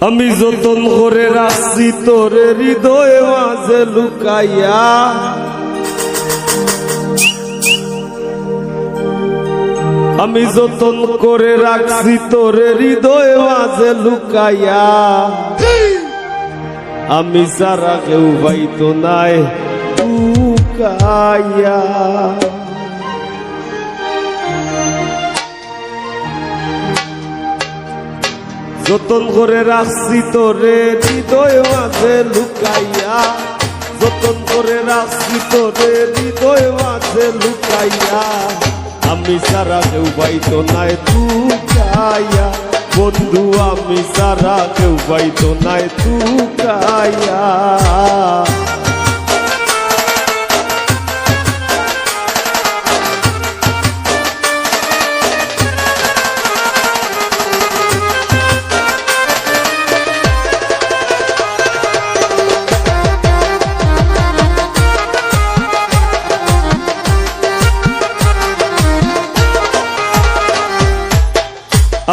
আমি যতন করে রাখছি তোরে হৃদয় মাঝে লুকাইয়া, আমি যতন করে রাখছি তোরে হৃদয় মাঝে লুকাইয়া, আমি সারা কেউ পাইতো নাই লুকাইয়া। যতন করে রাখছি তোরে হৃদয় মাঝে লুকাইয়া, যতন করে রাখছি তোরে হৃদয় মাঝে লুকাইয়া, আমি সারা কেউ পাইতো নাই লুকাইয়া। বন্ধু আমি সারা কেউ পাইতো নাই লুকাইয়া।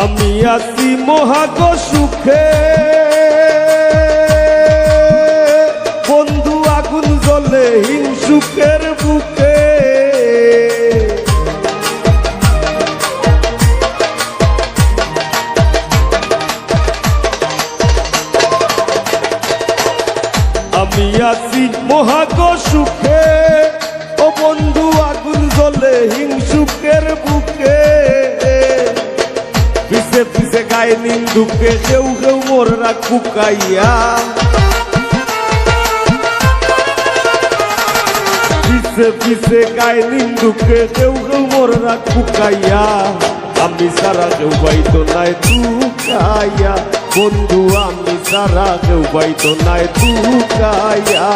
আমি আছি মহাগ সুখে, বন্ধু আগুন জ্বলে হিংসুকের বুকে। আমি আছি মহাগ সুখে, ও বন্ধু আগুন জ্বলে হিংসুকের বুকে। পিছে পিছে গায়ে নিন্দুকে কেউ কেউ মোররা কুকাইয়া, পিছে পিছে গায়ে নিন্দুকে কেউ কেউ মোররা কুকাইয়া, আমি সারা কেউ পাইতো নাই লুকাইয়া। বন্ধু আমি সারা কেউ পাইতো নাই লুকাইয়া।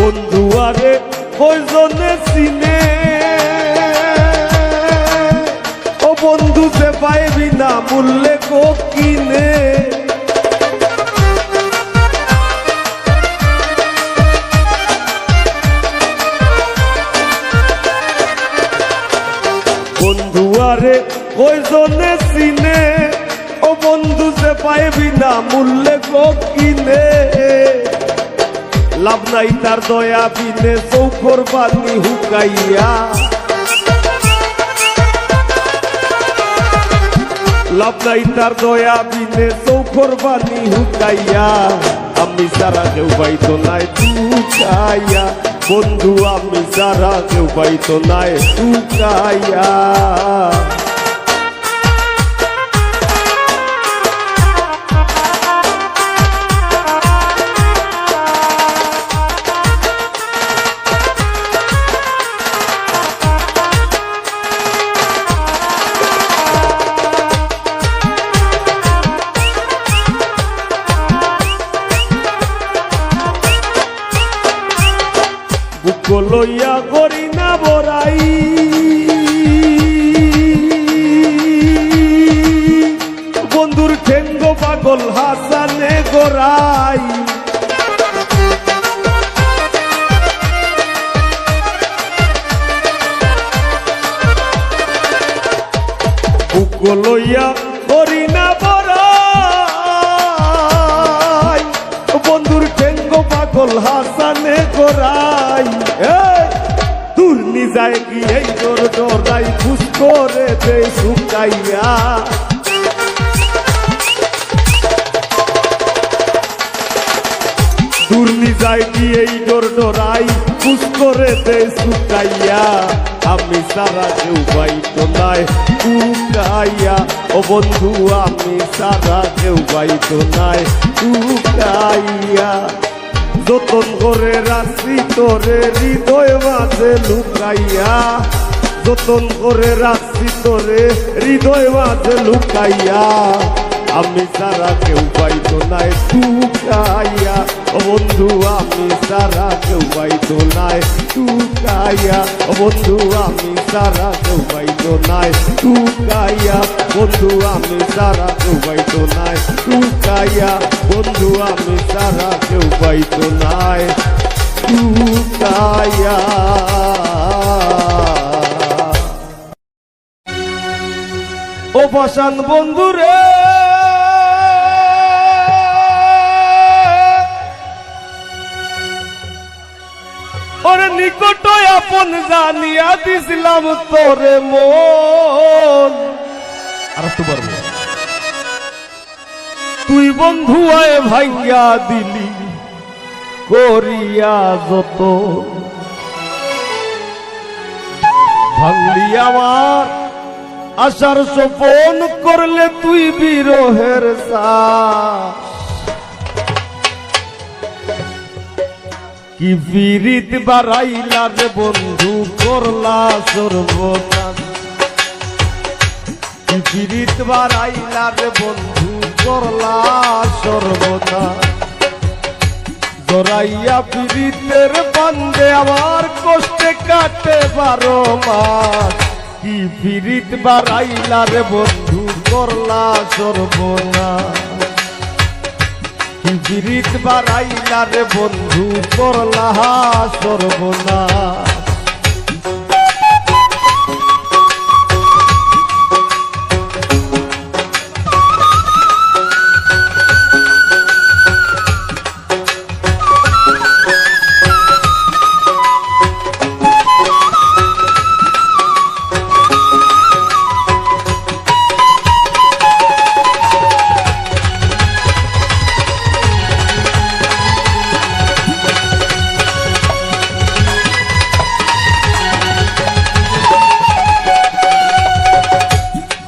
বন্ধু আরে কয়জনে চিনে, ও বন্ধু সে পাইবি না মূল্যে গো কিনে। বন্ধু আরে কয়জনে চিনে, ও বন্ধু সে পাইবি না মূল্যে গো কিনে। লাভ নাই তার দয়া বিনে চৌখর বানি হুকাইয়া, লাভ নাই তার দয়া বিনে চৌখর বানি হুকাইয়া, আমি সারা কেউ পাইতো নাই লুকাইয়া। বন্ধু আমি সারা কেউ পাইতো নাই লুকাইয়া। বুক লইয়া করি না বড়াই, বন্ধুর ঠেঙ্গ পাগল হাসানে গোরাই। বুক লইয়া করি না বড়াই, বন্ধুর ঠেঙ্গ পাগল হাসানে গোরাই। দূর নিজায় গিয়ে তোর ডরাই খুশ করে দে শুকাইয়া, দূর নিজায় গিয়ে তোর ডরাই খুশ করে দে শুকাইয়া, আমি সারা কেউ পাইতো নাই লুকাইয়া। ও বন্ধু আমি সারা কেউ পাইতো নাই লুকাইয়া। যতন করে রাখছি তোরে হৃদয় মাঝে লুকাইয়া, যতন করে রাখছি তোরে হৃদয় মাঝে লুকাইয়া আমি সারা কেউ পাইতো নাই টুকাইয়া ও বন্ধু আমি সারা কেউ পাইতো নাই টুকাইয়া ও বন্ধু আমি সারা কেউ পাইতো নাই টুকাইয়া বন্ধু আমি সারা কেউ পাইতো নাই টুকাইয়া বন্ধু আমি সারা কেউ পাইতো নাই টুকাইয়া। ও পাষাণ বন্ধুরে ওরে নিকট আপন জানিয়া দিছিলাম তোরে মন আর একটু পারবো তুই বন্ধু আয় ভাঙ্গা দিলি করিয়া যত ভাঙলি আমার আশার সোপন করলে তুই বিরহের শ্বাস কি বিরিত বাড়াইলা রে বন্ধু করলা সর্বনাশ কি বিরিত বাড়াইলা রে বন্ধু করলা সর্বনাশ জড়াইয়া বিরিতের বান্ধে আমার কষ্টে কাটে 12 মাস কি বিরিত বাড়াইলা রে বন্ধু করলা সর্বনাশ কি বিরিত বাড়াইলা রে বন্ধু করলা সর্বনাশ।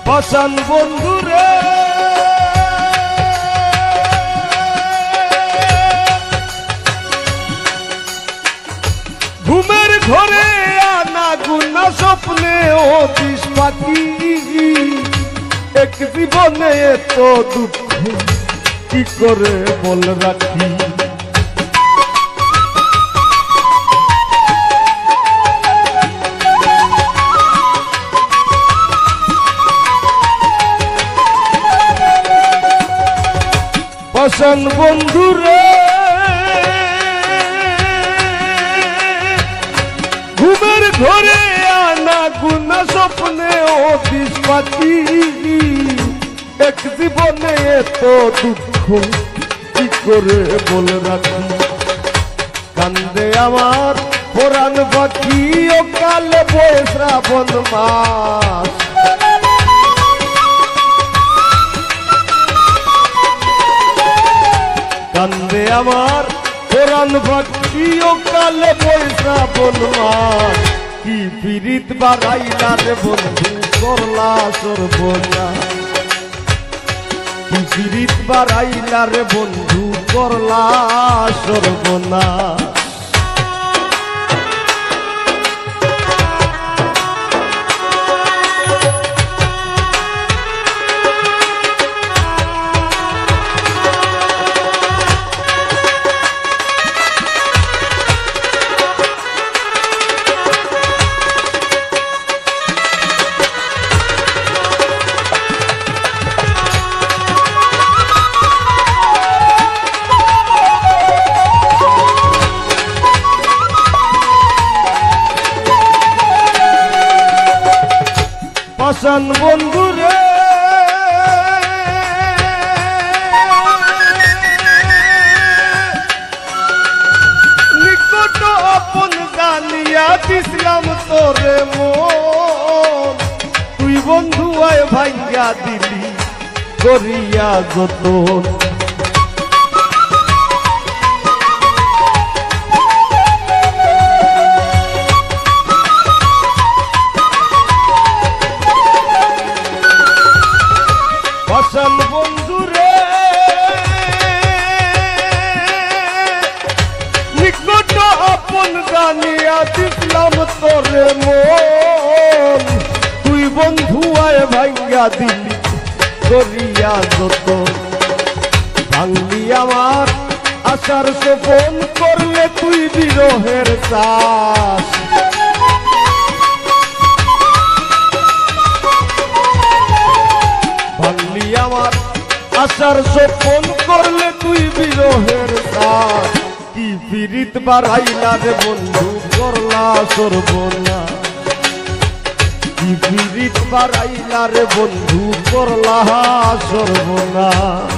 পাষাণ বন্ধুরে ঘুমের ঘরে আনা গুনা স্বপ্নে অতিশ পাখি এক জীবনে এত দুঃখ কি করে বল রাখি পাষাণ বন্ধুরে ঘুমের ঘরে আনা গুনা স্বপ্নে অতিশ পাখি এক জীবনে এত দুঃখ কি করে বলে রাখি কান্দে আমার পুরাণ পাখি ও কালে বয়ে শ্রাবণ মাস কান্দে আমার পুরাণ পাখি ও কালে বয়ে শ্রাবণ মাস কি বিরিত বাড়াইলা রে বন্ধু করলা সর্বনাশ কি বিরিত বাড়াইলা রে বন্ধু করলা সর্বনাশ। পাষাণ বন্ধুরে নিকট আপন জানিয়া দিছিলাম তোরে মন তুই বন্ধু আয় ভাঙ্গা দিলি করিয়া যতন পাষাণ বন্ধুরে নিকট আপন জানিয়া দিছিলাম তোরে মন ভাঙ্গা দিলি করিয়া যত ভাঙলি আমার আশার গোপন করলে তুই বিরহের চাষ ভাঙলি আমার আশার গোপন করলে তুই বিরহের চাষ কি পীড়িত বাড়াইলা রে বন্ধু করলা সর্বনাশ কি পীড়িত বাড়াইলা রে বন্ধু করলা সর্বনাশ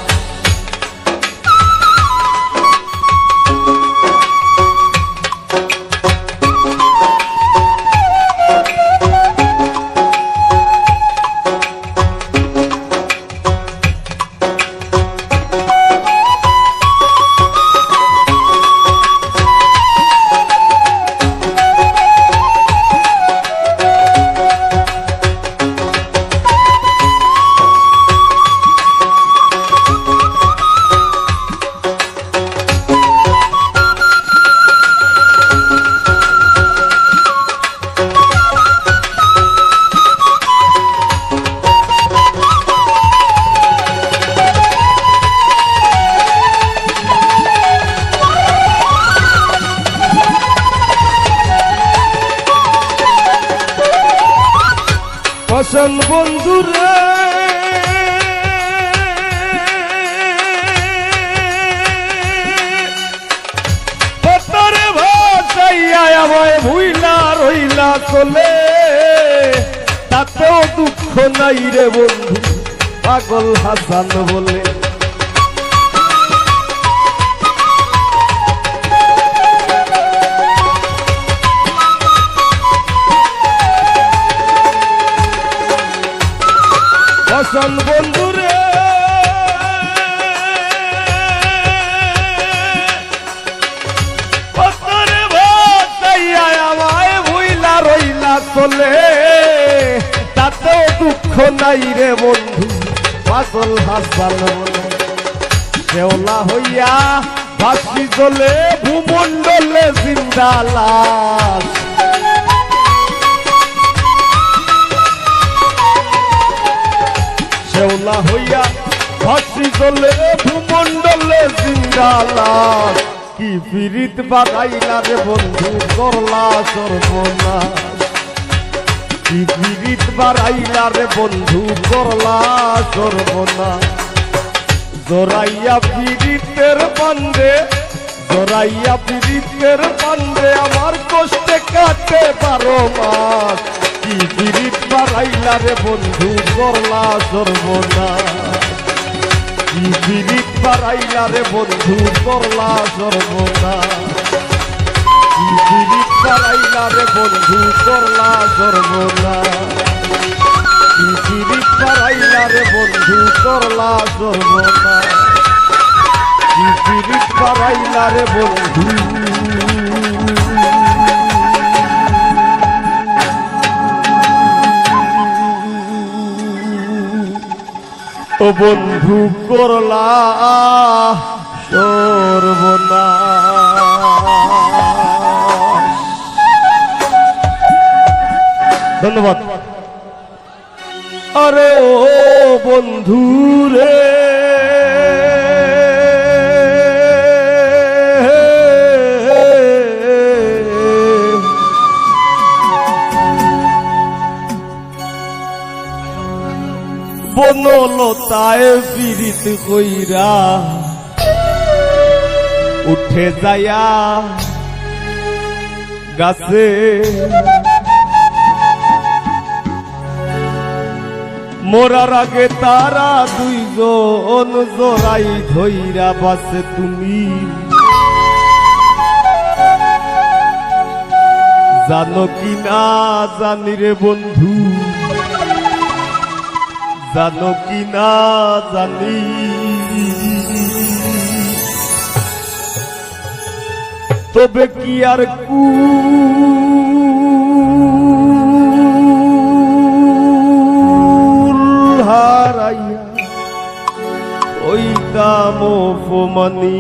বন্ধুরে তোরে ভাসাইয়া আমায় ভুইলা রইলা চলে তাতেও দুঃখ নাই রে বন্ধু পাগল হাসান বলে হাসান বন্ধুরে তোরে ভাসাইয়া আমায় ভুইলা রইলা চলে তাতেও দুঃখ নাই রে বন্ধু পাগল হাসান বলে শেওলা হইয়া ভাসি চলে ভূমণ্ডলে জিন্দা লাশ শেওলা হইয়া ভাসি চলে ভূমণ্ডলে জিন্দা লাশ কি পীড়িত বাড়াইলা রে বন্ধু করলা সর্বনাশ কি পীড়িত বাড়াইলা রে বন্ধু করলা সর্বনাশ জোরাইয়া পীড়িতের বান্ধে জোরাইয়া পীড়িতের বান্ধে আমার কষ্টে কাটে 12 মাস কি পীড়িত বাড়াইলা রে বন্ধু করলা সর্বনাশ কি পীড়িত বাড়াইলা রে বন্ধু করলা সর্বনাশ কি পীড়িত বাড়াইলা রে বন্ধু করলা সর্বনাশ কি পীড়িত বাড়াইলা রে বন্ধু করলা সর্বনাশ কি পীড়িত বাড়াইলা রে বন্ধু ও বন্ধু করলা সর্বনাশ। ধন্যবাদ। আরে ও বন্ধু রে বনলতায় পীড়িত কইরা উঠে যায়া গাছে মোরার আগে তারা দুইজন জোড়াই ধইরা বাসে তুমি জানো কি না জানি রে বন্ধু জানো কি না জানি তবে কি আর কুল হারাইয়া ওই দাম অপমানি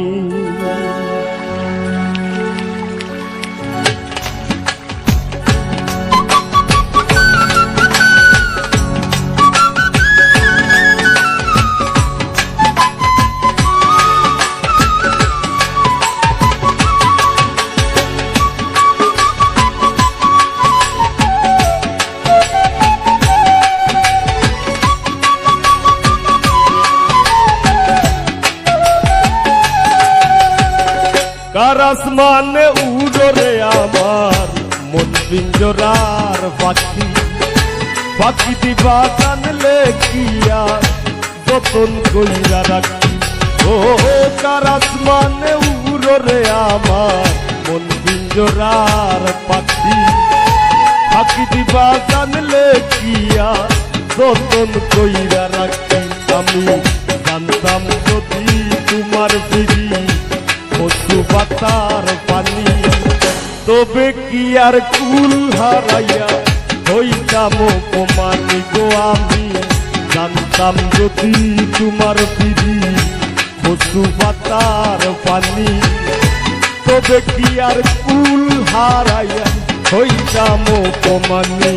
আসমানে উড়রে আমার মন পিঞ্জরার পাখি পাখি দিবা জানলে কি আর যতন কইরা রাখি ও কার আসমানে উড়রে আমার মন পিঞ্জরার পাখি পাখি দিবা জানলে কি আর যতন কইরা রাখি আমি জানতাম যদি তোমার ফিরি কচু পাতার পানি তবে কি আর কুল হারাইয়া হইতাম অপমানি গো আমি জানতাম যদি তোমার ফিরি কচু পাতার পানি তবে কি আর কুল হারাইয়া হইতাম অপমানি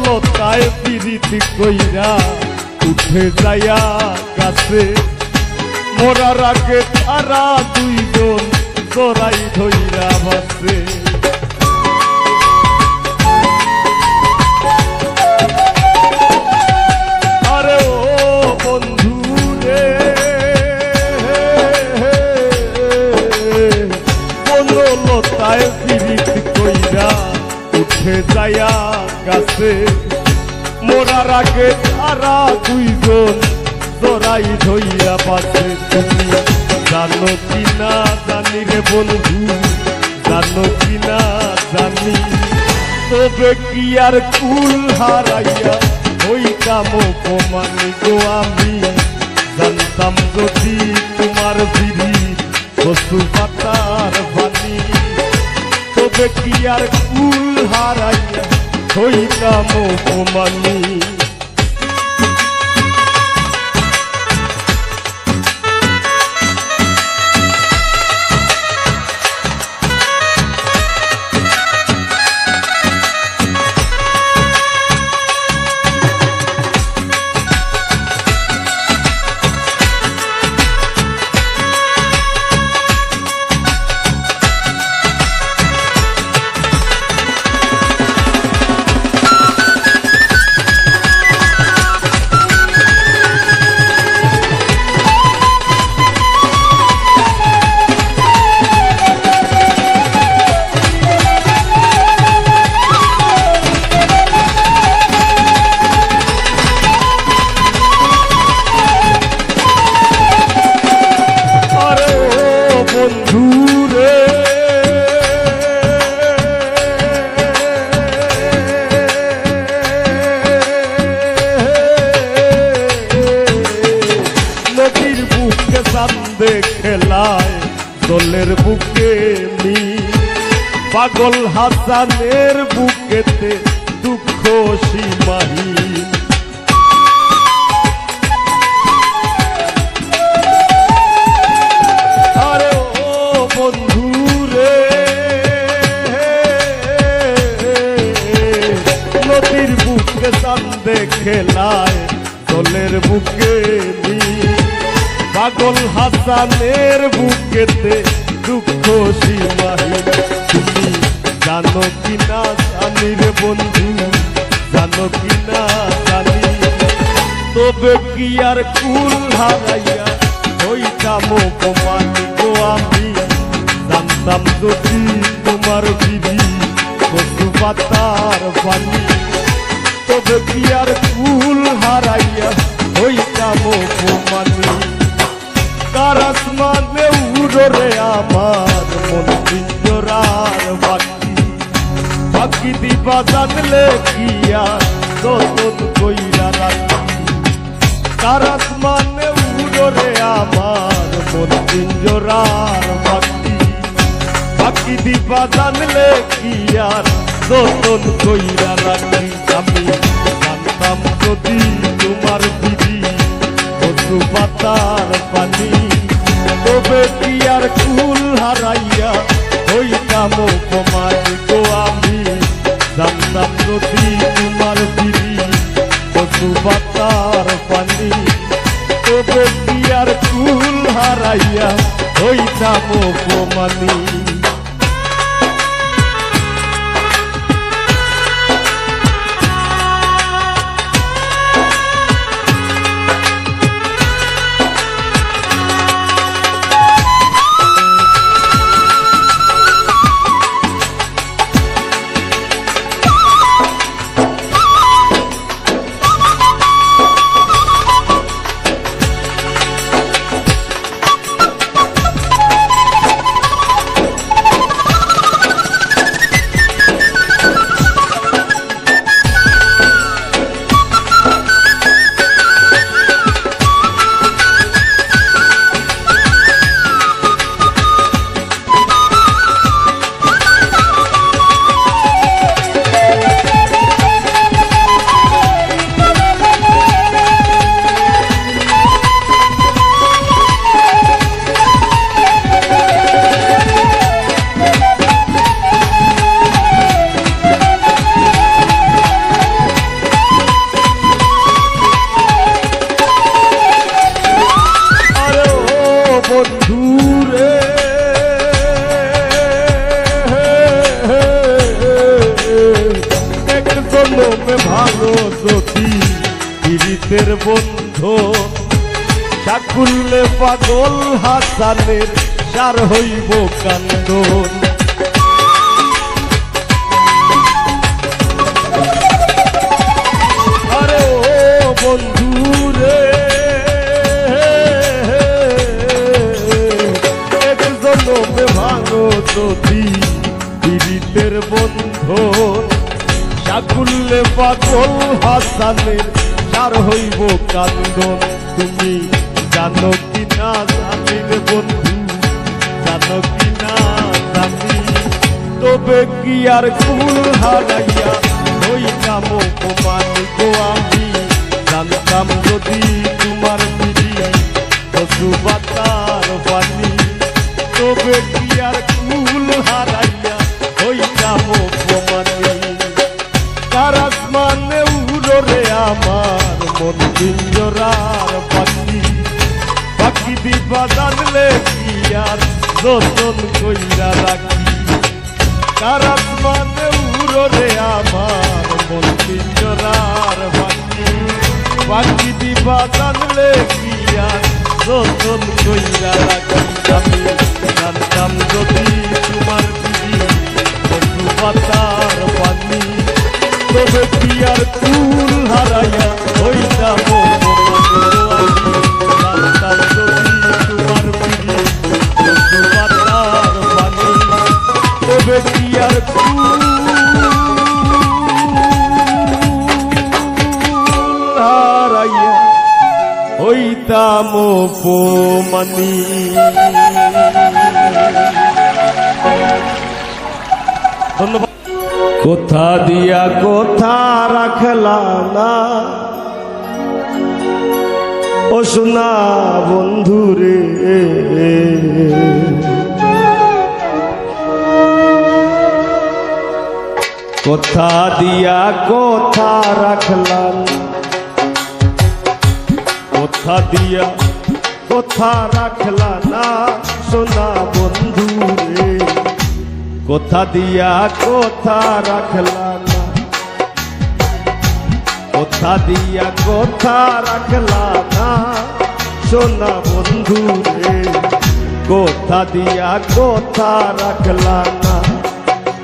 লতায় পিরিতি কইরা উঠে যায়া গাছে মরার আগে তারা দুইজন জড়াই ধইরা বাসে আরে ও বন্ধু রে কোন লতায় পিরিতি কইরা উঠে যায়া গাছে মোরার আগে তারা দুইজন জড়াই ধইয়া বাসে তুমি জানো কি না জানি রে বন্ধু জানো কি না জানি তবে কি আর কুল হারাইয়া হইতাম অপমানি গো আমি জানতাম যদি তোমার ফিরি কচু পাতার পানি তবে কি আর কুল হারাইয়া হইতাম অপমানি খেলায় দলের বুকে মি পাগল হাসানের বুকেতে দুঃখ সীমাহীন আরে ও বন্ধু রে নদীর বুকে চান্দে খেলায় দলের বুকে মি পাগল হাসানের বুকেতে দুঃখ সীমাহীন তুমি জানো কি না জানি রে বন্ধু জানো কি না জানি তবে কি আর কুল হারাইয়া হইতাম অপমানি গো আমি জানতাম যদি তোমার ফিরি কচু পাতার পানি তবে কি আর কুল হারাইয়া হইতাম অপমানি কার আসমানে উড়রে আমার মন পিঞ্জরার পাখি বাকি দিবা জানলে কি আর যতন কইরা রাখি কারাত মানে উড়রে আমার মন পিঞ্জরার বাকি বাকি দিবা জানলে কি আর যতন কইরা রাখি আমি জানতাম যদি তোমার দিদি কচু পাতার পানি তবে কি আর কুল হারাইয়া হইতাম অপমানি গো আমি জানতাম যদি তোমার দিদি কচু পাতার পানি তবে কি আর কুল হারাইয়া হইতাম অপমানি ভালো যদি পীড়িতের বন্ধু চাকুল্লে পাগল হাসানের সার হইব কান্দন আরে ও বন্ধু রে এক জন্মে ভালো যদি পীড়িতের বন্ধু চাকুল্লে পাগল হাসানের সার হইব কান্দন তুমি জানো কি না জানি রে বন্ধু জানো কি না জানি তবে কি আর কুল হারাইয়া হইতাম অপমানি গো আমি জানতাম যদি তোমার দিদি কচু পাতার পানি তবে কি আর কুল হারাইয়া হইতাম অপমানি কারাত মানে উড়রে আমার মন পিঞ্জরার পাখি পাখি দিবা জানলে কি আর যতন কইরা রাখি কারাত মানে উড়রে আমার মন পিঞ্জরার পাখি পাখি দিবা জানলে কি আর যতন কইরা রাখি আমি জানতাম যদি তোমার দিদি কচু পাতার পানি তবে কি আর কুল হারাইয়া হইতাম জানতাম যদি তোমার দিদি কচু পাতার পানি তবে কি আর কুল হারাইয়া হইতাম অপমানি ধন্যবাদ কোথা দিয়া কোথা রাখলা না ও সোনা বন্ধু রে কোথা দিয়া কোথা রাখলা কোথা দিয়া কোথা রাখলা না সোনা বন্ধু রে কোথা দিয়া কোথা রাখলা না কোথা দিয়া কোথা রাখলা না সোনা বন্ধু রে কোথা দিয়া কোথা রাখলা না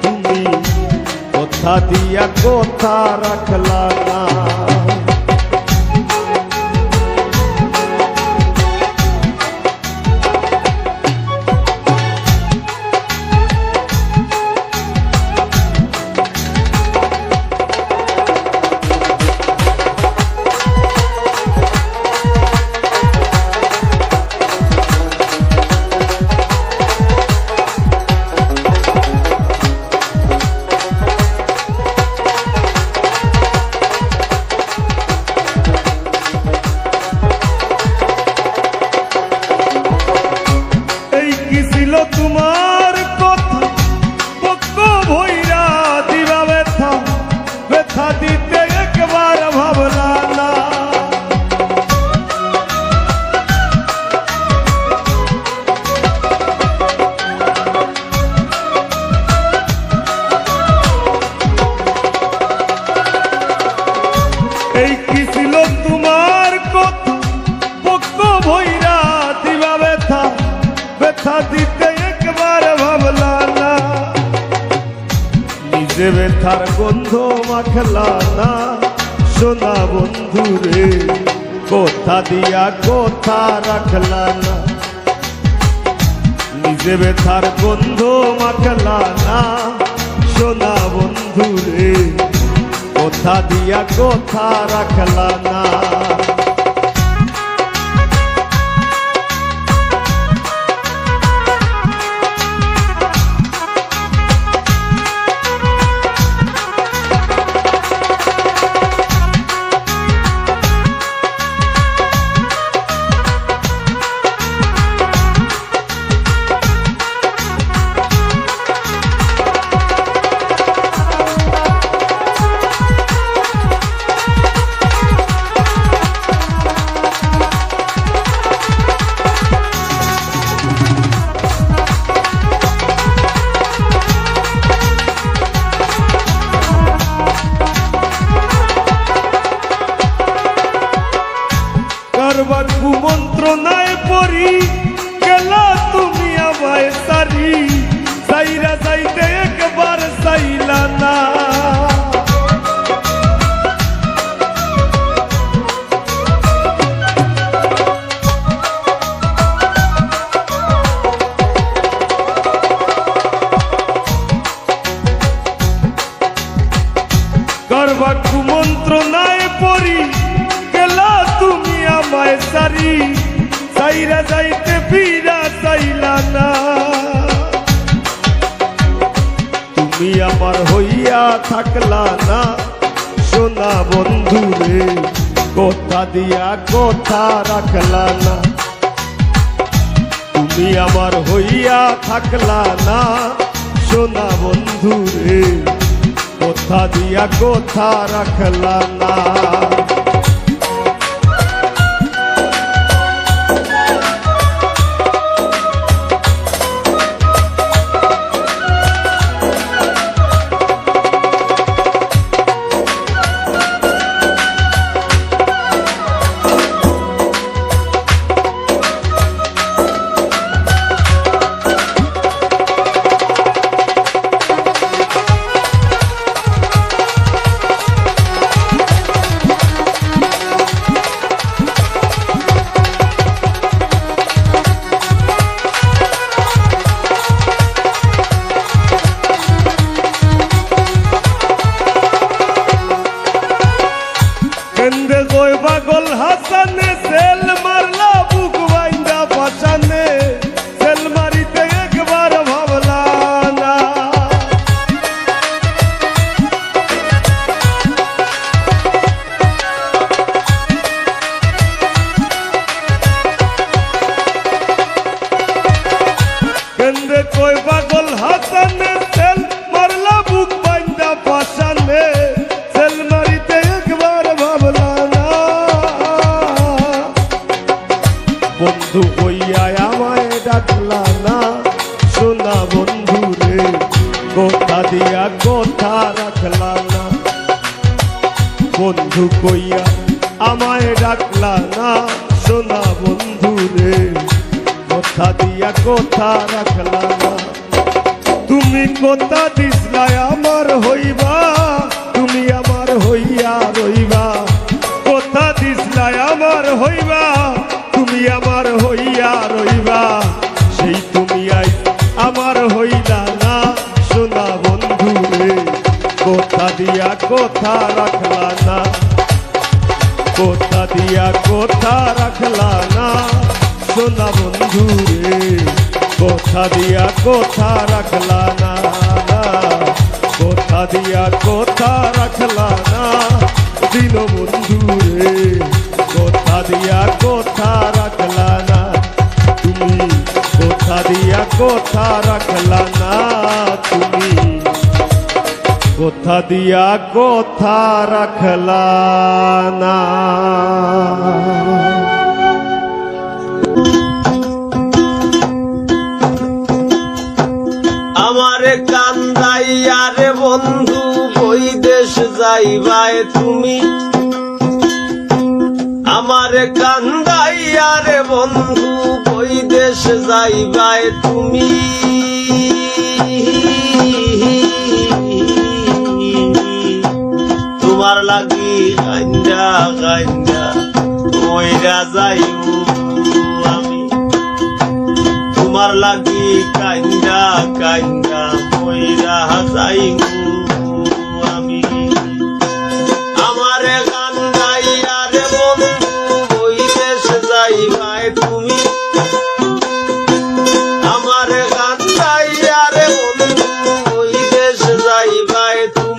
তুমি কোথা দিয়া কোথা রাখলা না ব্যথার গন্ধ মাখলা না সোনা বন্ধু রে, কোথা দিয়া কোথা রাখলা না। নিজে ব্যথার গন্ধ মাখলা না সোনা বন্ধু রে, কোথা দিয়া কোথা রাখলা না। কারবার কুমন্ত্রণায় পড়ি গেলা তুমি আমায় সারি, সাইরা যাইতে একবার চাইলা না। কারবার কুমন্ত্রণায় পড়ি গেলা তুমি আমায় সারি, সাইরা যাইতে ফিরা চাইলা না। তুমি আমার হইয়া থাকলা না সোনা বন্ধু রে, কোথা দিয়া কোথা রাখলা না। তুমি আমার হইয়া থাকলা না সোনা বন্ধু রে, কোথা দিয়া কোথা রাখলা না। পাগল হাসানে সেল মারলা বুক বাইন্দা পাশানে, সেল মারিতে একবার ভাবলা না। কেন্দ্রে কই পাগল হাসানে সেল মারলা বুক বাইন্দা পাশানে, সেল মারিতে একবার ভাবলা না। বন্ধু হইয়া আমায় ডাকলা না সোনা বন্ধু রে, কোথা দিয়া কোথা রাখলা না। বন্ধু কইয়া আমায় ডাকলা না সোনা বন্ধু রে, কোথা দিয়া কোথা রাখলা না। তুমি কোথা দিসলাই আমার হইবা, তুমি আমার হইয়া রইবা। কোথা দিসলাই আমার হইবা, তুমি আমার হইয়া রইবা। সেই তুমি আই আমার হইলা না সোনা বন্ধু রে, কোথা দিয়া কোথা রাখলা না। কোথা দিয়া কোথা রাখলা না সোনা বন্ধু রে, কোথা দিয়া কোথা রাখলা না। কোথা দিয়া কোথা রাখলা না দিন বন্ধু রে, কোথা দিয়া কোথা রাখলা না। তুমি কোথা দিয়া কোথা রাখলা না, তুমি কোথা দিয়া কোথা রাখলা না। আমারে কান্দাইয়া রে বন্ধু বৈদেশ যাইবাই তুমি, আমারে কান্দাইয়া রে বন্ধু বৈদেশ যাইবাই তুমি। তোমার লাগি কান্দা কান্দা মইরা যাইবো আমি, তোমার লাগি কান্দা কান্দা মইরা যাইবো আমি। আমারে কান্দাইয়া রে বন্ধু ওই দেশ যাইবাই তুমি, আমারে কান্দাইয়া রে বন্ধু ওই দেশ যাইবাই তুমি।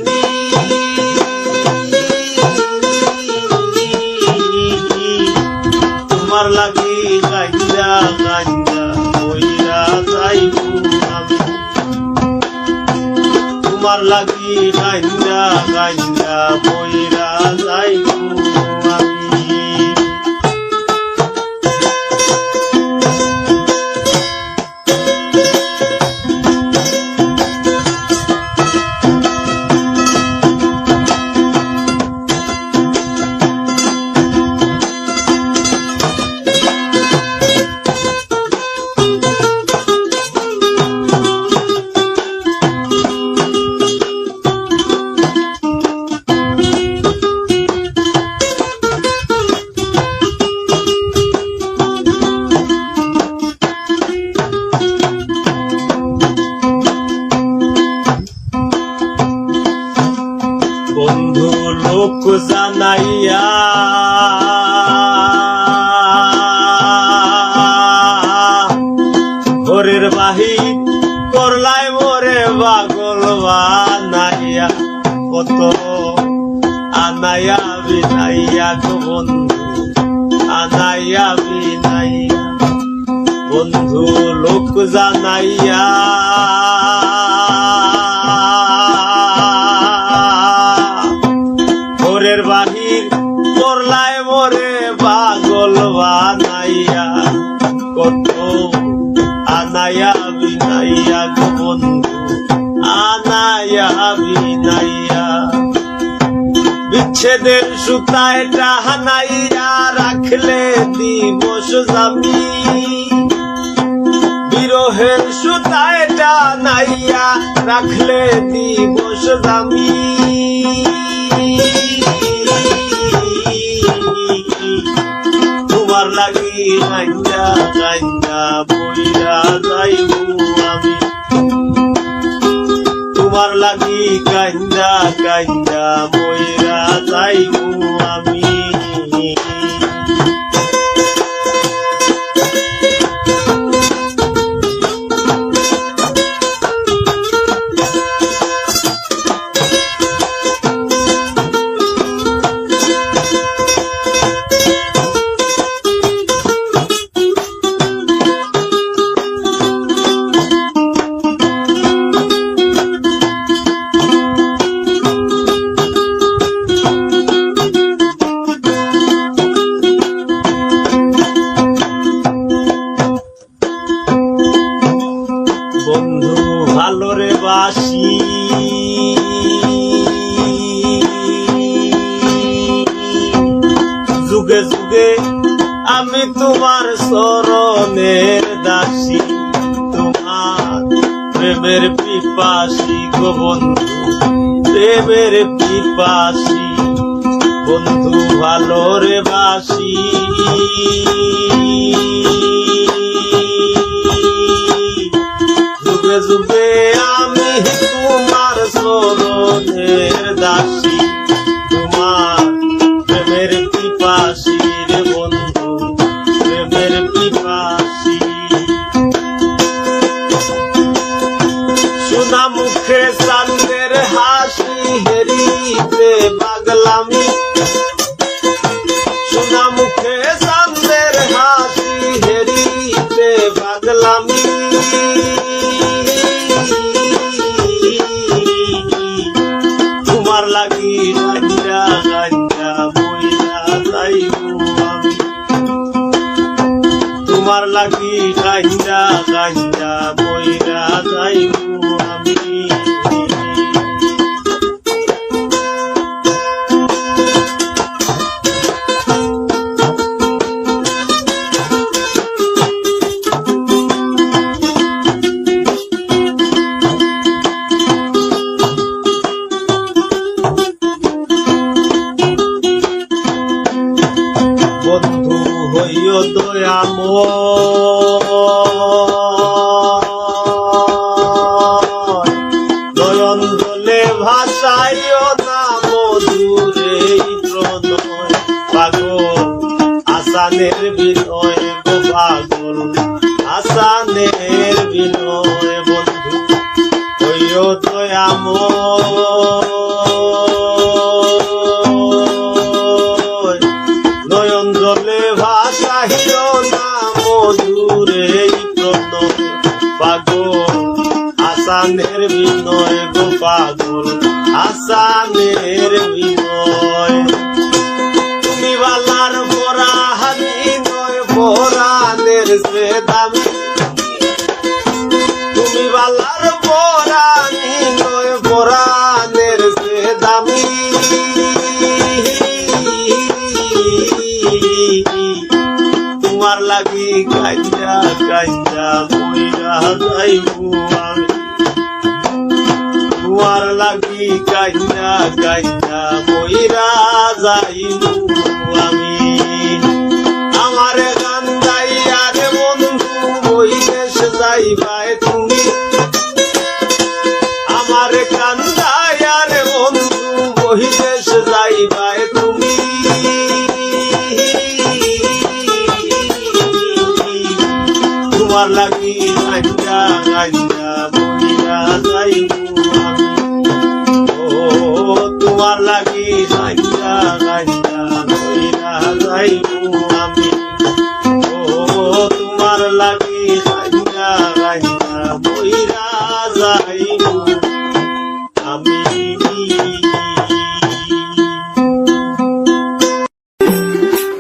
তোমার লাগি কান্দা কান্দা মইরা যাইবো আমি, তোমার লাগি কান্দা কান্দা মইরা যাইবো আমি। বন্ধু লোক জানাইয়া ঘরের বাহির করলাই মোরে পাগল বানাইয়া, কত আনাইয়া বিনাইয়া গো বন্ধু আনাইয়া বিনাইয়া। বন্ধু লোক জানাইয়া ঘরের বাহির করলাই মোরে পাগল বানাইয়া, কত আনাইয়া বিনাইয়া গো বন্ধু আনাইয়া বিনাইয়া। বিচ্ছেদের সুতায় টাহানাইয়া রাখলে দিবস জামি, বিরহের সুতায় টানাইয়া রাখলে দিবস জামি। তোমার লাগি কান্দা কান্দা মইরা যাইবো আমি, তোমার লাগি কান্দা কান্দা মইরা যাইবো আমি। বন্ধু ভালোরে বাসি যুগে যুগে আমি তোমার চরণের দাসী, তোমার প্রেমের পিপাসী গো বন্ধু প্রেমের পিপাসী। বন্ধু ভালোরে বাসি যুগে যুগে আমি তোমার চরণের দাসী, তোমার প্রেমের পিপাসী রে বন্ধু প্রেমের পিপাসী। সোনা মুখে চাঁদের হাসি হেরিতে পাগলামি, সোনা মুখে চাঁদের হাসি হেরিতে পাগলামি। তোমার লাগি কান্দা কান্দা মইরা যাইবো আমি, তোমার লাগি কান্দা কান্দা মইরা যাইবো আমি। দয়াময় নয়ন জলে ভাসাইও না মধুরে প্রণয় পাগল আসানের বিনয় গো পাগল আসানের বিনয় বন্ধু হইও দয়াময় নয়ন জলে ভাসাইও না মধুরে প্রণয় পাগল আসানের বিনয় গো পাগল আসানের বিনয় তুমি বালার পরাহানি নয় পরাণের সে দামি তুমি বালার পরানি নয় পরাণের সে দামি তোমার লাগি কাঞ্জা কাঞ্জা মইরা যাইবো আমি তোমার লাগি কাঞ্জা কাঞ্জা মইরা যাইবো আমি আমার গান গাইয়া রে বন্ধু ওই দেশ যাইবাই তুমি আমার গান গাইয়া রে বন্ধু ওই দেশ যাইবাই তুমি তোমার লাগি গাঞ্জা গাঞ্জা মইরা যাইবো আমি ও তোমার লাগি গাঞ্জা গাঞ্জা মইরা যাইবো আমি ও তোমার লাগি গাঞ্জা গাঞ্জা মইরা যাইবো আমি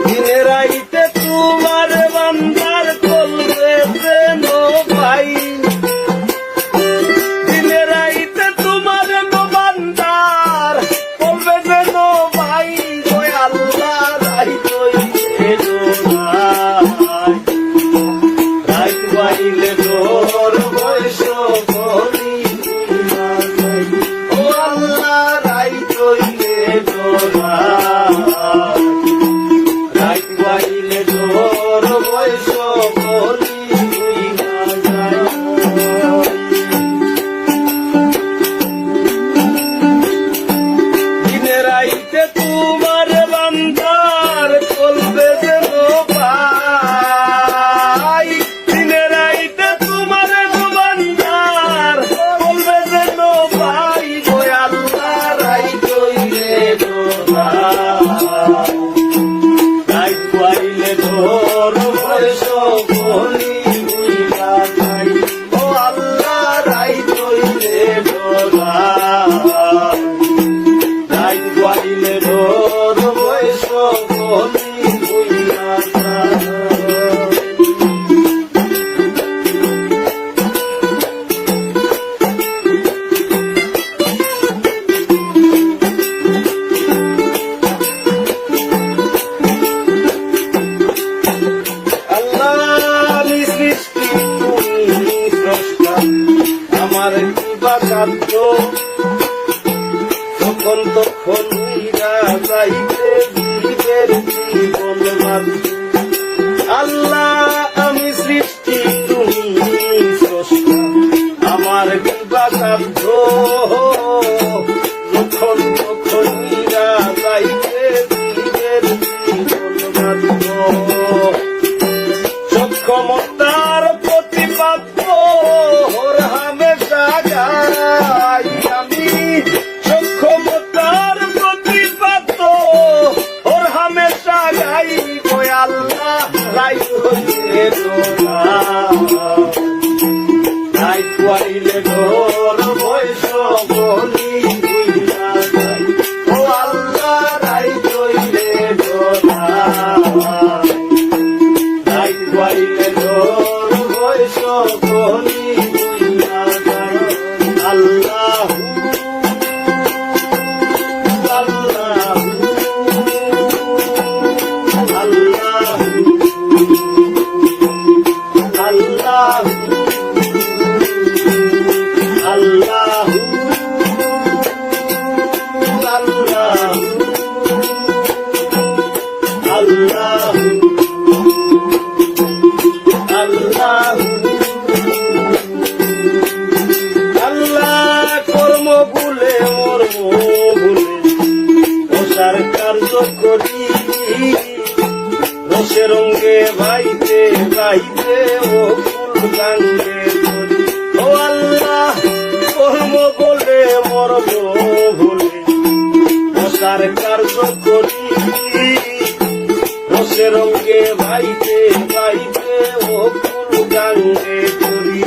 দিনে রাইতে তোমার বান্দার চলবে প্রেম ভাই দিনে রাইতে তোমার বান্দার চলবে প্রেম ভাই ওই আল্লাহ রাই রাইত বাইলে তোর বয়স বলি ও আল্লাহ রাই তৈলে তোরা রাইত বাইলে তোর বয়স বলি দিনে রাইতে তোমার বান্দার চলবে যেন ভাই দিনে রাইতে তোমার বান্দার চলবে যেন ভাই ওই আল্লাহ রাই তৈলে তোরা রাইত বাইলে তোর বয়স বলি ও আল্লাহ রাই তৈলে তোরা রাইত বাইলে তোর বয়স বলি আল্লাহ সৃষ্টি তুমি স্রষ্টা আমার কিবা কার্য তখন তখন হইরা যাইতে জীবের জীবন মাত্র আল্লাহ আমি সৃষ্টি তুমি স্রষ্টা আমার কিবা কার্য যখন তখন হইরা যাইতে জীবের জীবন মাত্র সক্ষমতার প্রতিপাদ্য ওর হামেশা গাই আমি সক্ষমতার প্রতিপাদ্য ওর হামেশা গাই ওই আল্লাহ রাই হইলে তোরা রাই কুয়াইলে তোর বয়স বলি ও আল্লাহ রাই হইলে তোরা রাইত বাইলে তোর বয়স বলি আল্লাহ আল্লাহ আল্লাহ আল্লাহ আল্লাহ আল্লাহ আল্লাহ রসে রঙ্গে বাইতে বাইতে ও ফুল গাঙ্গে ধরি। ও আল্লাহ কর্ম বলে মরব বলে মশার কার্য করি। রসে রঙ্গে বাইতে বাইতে ও ফুল গাঙ্গে ধরি।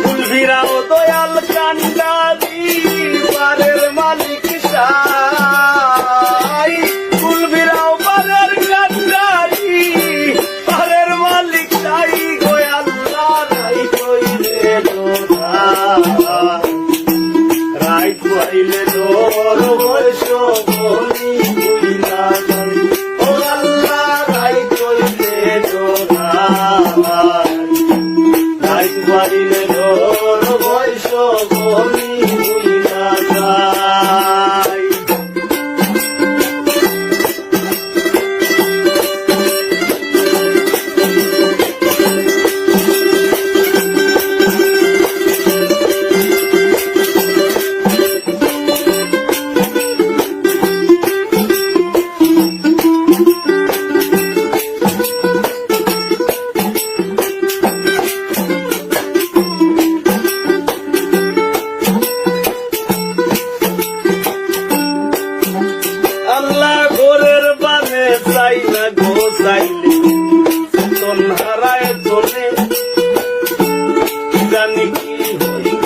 ফুল ভিড়াও দয়াল কান্ডারি পারের মালিক সাই। ফুল ভিড়াও পারের কান্ডারি পারের মালিক সাই। গো আল্লাহ রাই কইলে ডোরা রাই কইলে ডোর বৈশ বলি কইলা যাই। ও আল্লাহ রাই কইলে ডোরা রাই কইলে ডোর বৈশ বলি কইলা যাই। আল্লাহ ঘরের বানে চাই না গো চাইলে তন হারায় চলে। জানি কি হইব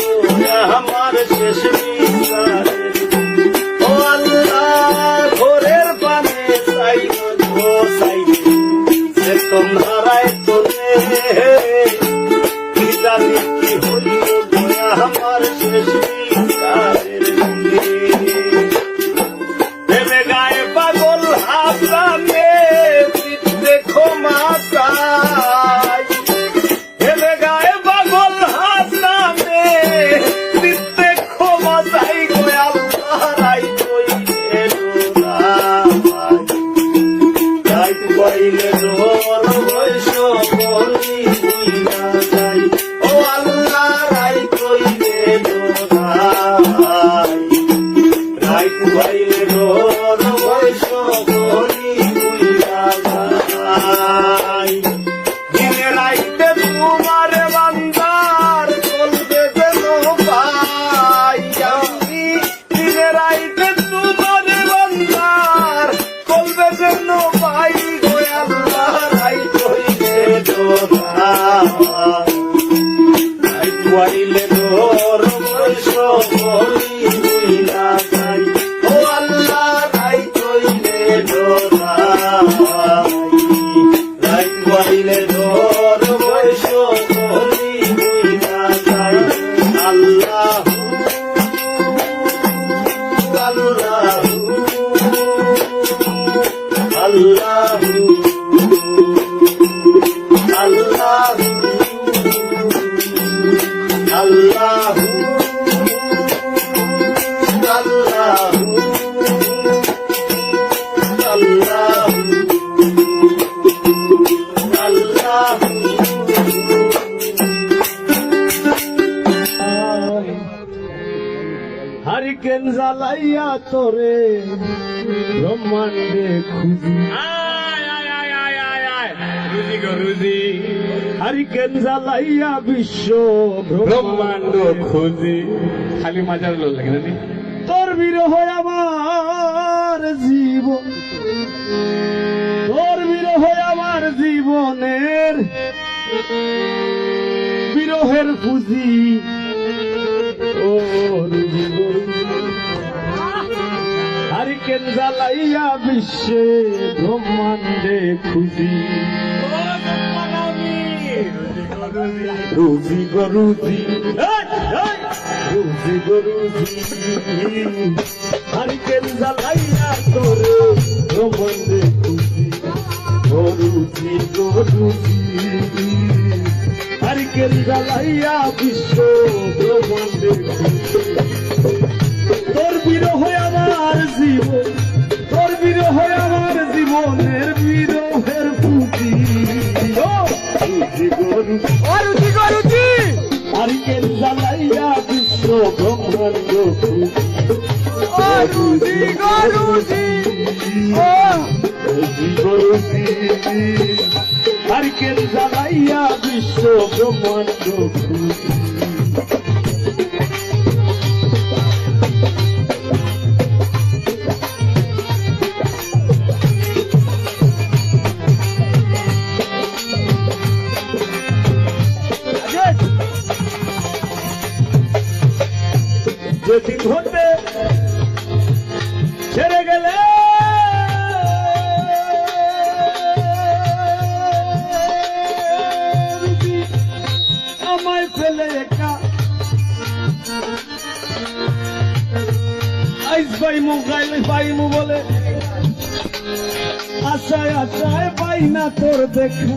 আমার শেষ বিচারে। ও আল্লাহ ঘরের বানে চাই না গো চাইলে তন হারায় চলে। জানি কি হইব আমার শেষ বিচারে। ভেবে গায়ে পাগল হাসানে দেখো মাসাই। ভেবে গায়ে পাগল হাসানে দেখো মাসাই। গো আল্লাহ রাই কইলে ডোরা রাই কইলে ডোর বৈশ বলি কইলা যাই। ও আল্লাহ রাই কইলে ডোরা রাই কইলে ডোর বৈশ বলি কইলা যাই। দিনে রাইতে তোমার বান্দার চলবে যেন পাই আমি। দিনে রাইতে তোমার বান্দার চলবে যেন পাই। গো আল্লাহ রাই কইলে ডোরা রাই কইলে ডোর বৈশ বলি কইলা যাই। ও আল্লাহ রাই কইলে ডোরা রাই কইলে ডোর বৈশ বলি কইলা যাই। আল্লাহ আল্লাহ আল্লাহ আল্লাহ আল্লাহ হারিকেন জ্বালাইয়া তোরে ব্রহ্মাণ্ডে খুঁজি। হারিকেন জ্বালাইয়া বিশ্ব ব্রহ্মাণ্ড খুঁজি। খালি মজার লোক লাগে না তোর বিরহ আমার জীবন। তোর বিরহ আমার জীবনের বিরহের পুঁজি। ওর হারিকেন জ্বালাইয়া বিশ্বে ব্রহ্মাণ্ডে খুঁজি। রুজি গো রুজি রুজি গো রুজি হারিকেন জ্বালাইয়া তোরে ব্রহ্মাণ্ডে খুঁজি। ও রুজি গো রুজি হারিকেন জ্বালাইয়া বিশ্ব ব্রহ্মাণ্ডে খুঁজি। তোর বিরহ আমার জীবন। তোর বিরহ আমার জীবনের বিরহের পুঁজি। রুজি গো রুজি হারিকেন জ্বালাইয়া বিশ্ব ব্রহ্মাণ্ড খুঁজি। রুজি গো রুজি খুশি নারকেল জ্বালাইয়া বিশ্ব ব্রহ্মাণ্ড খুশি যেদিন হতে ছেড়ে গেলে আমায় ফেলে একা আইস পাইমু গাইলে পাইমু বলে আশায় আশায় পাই না তোর দেখা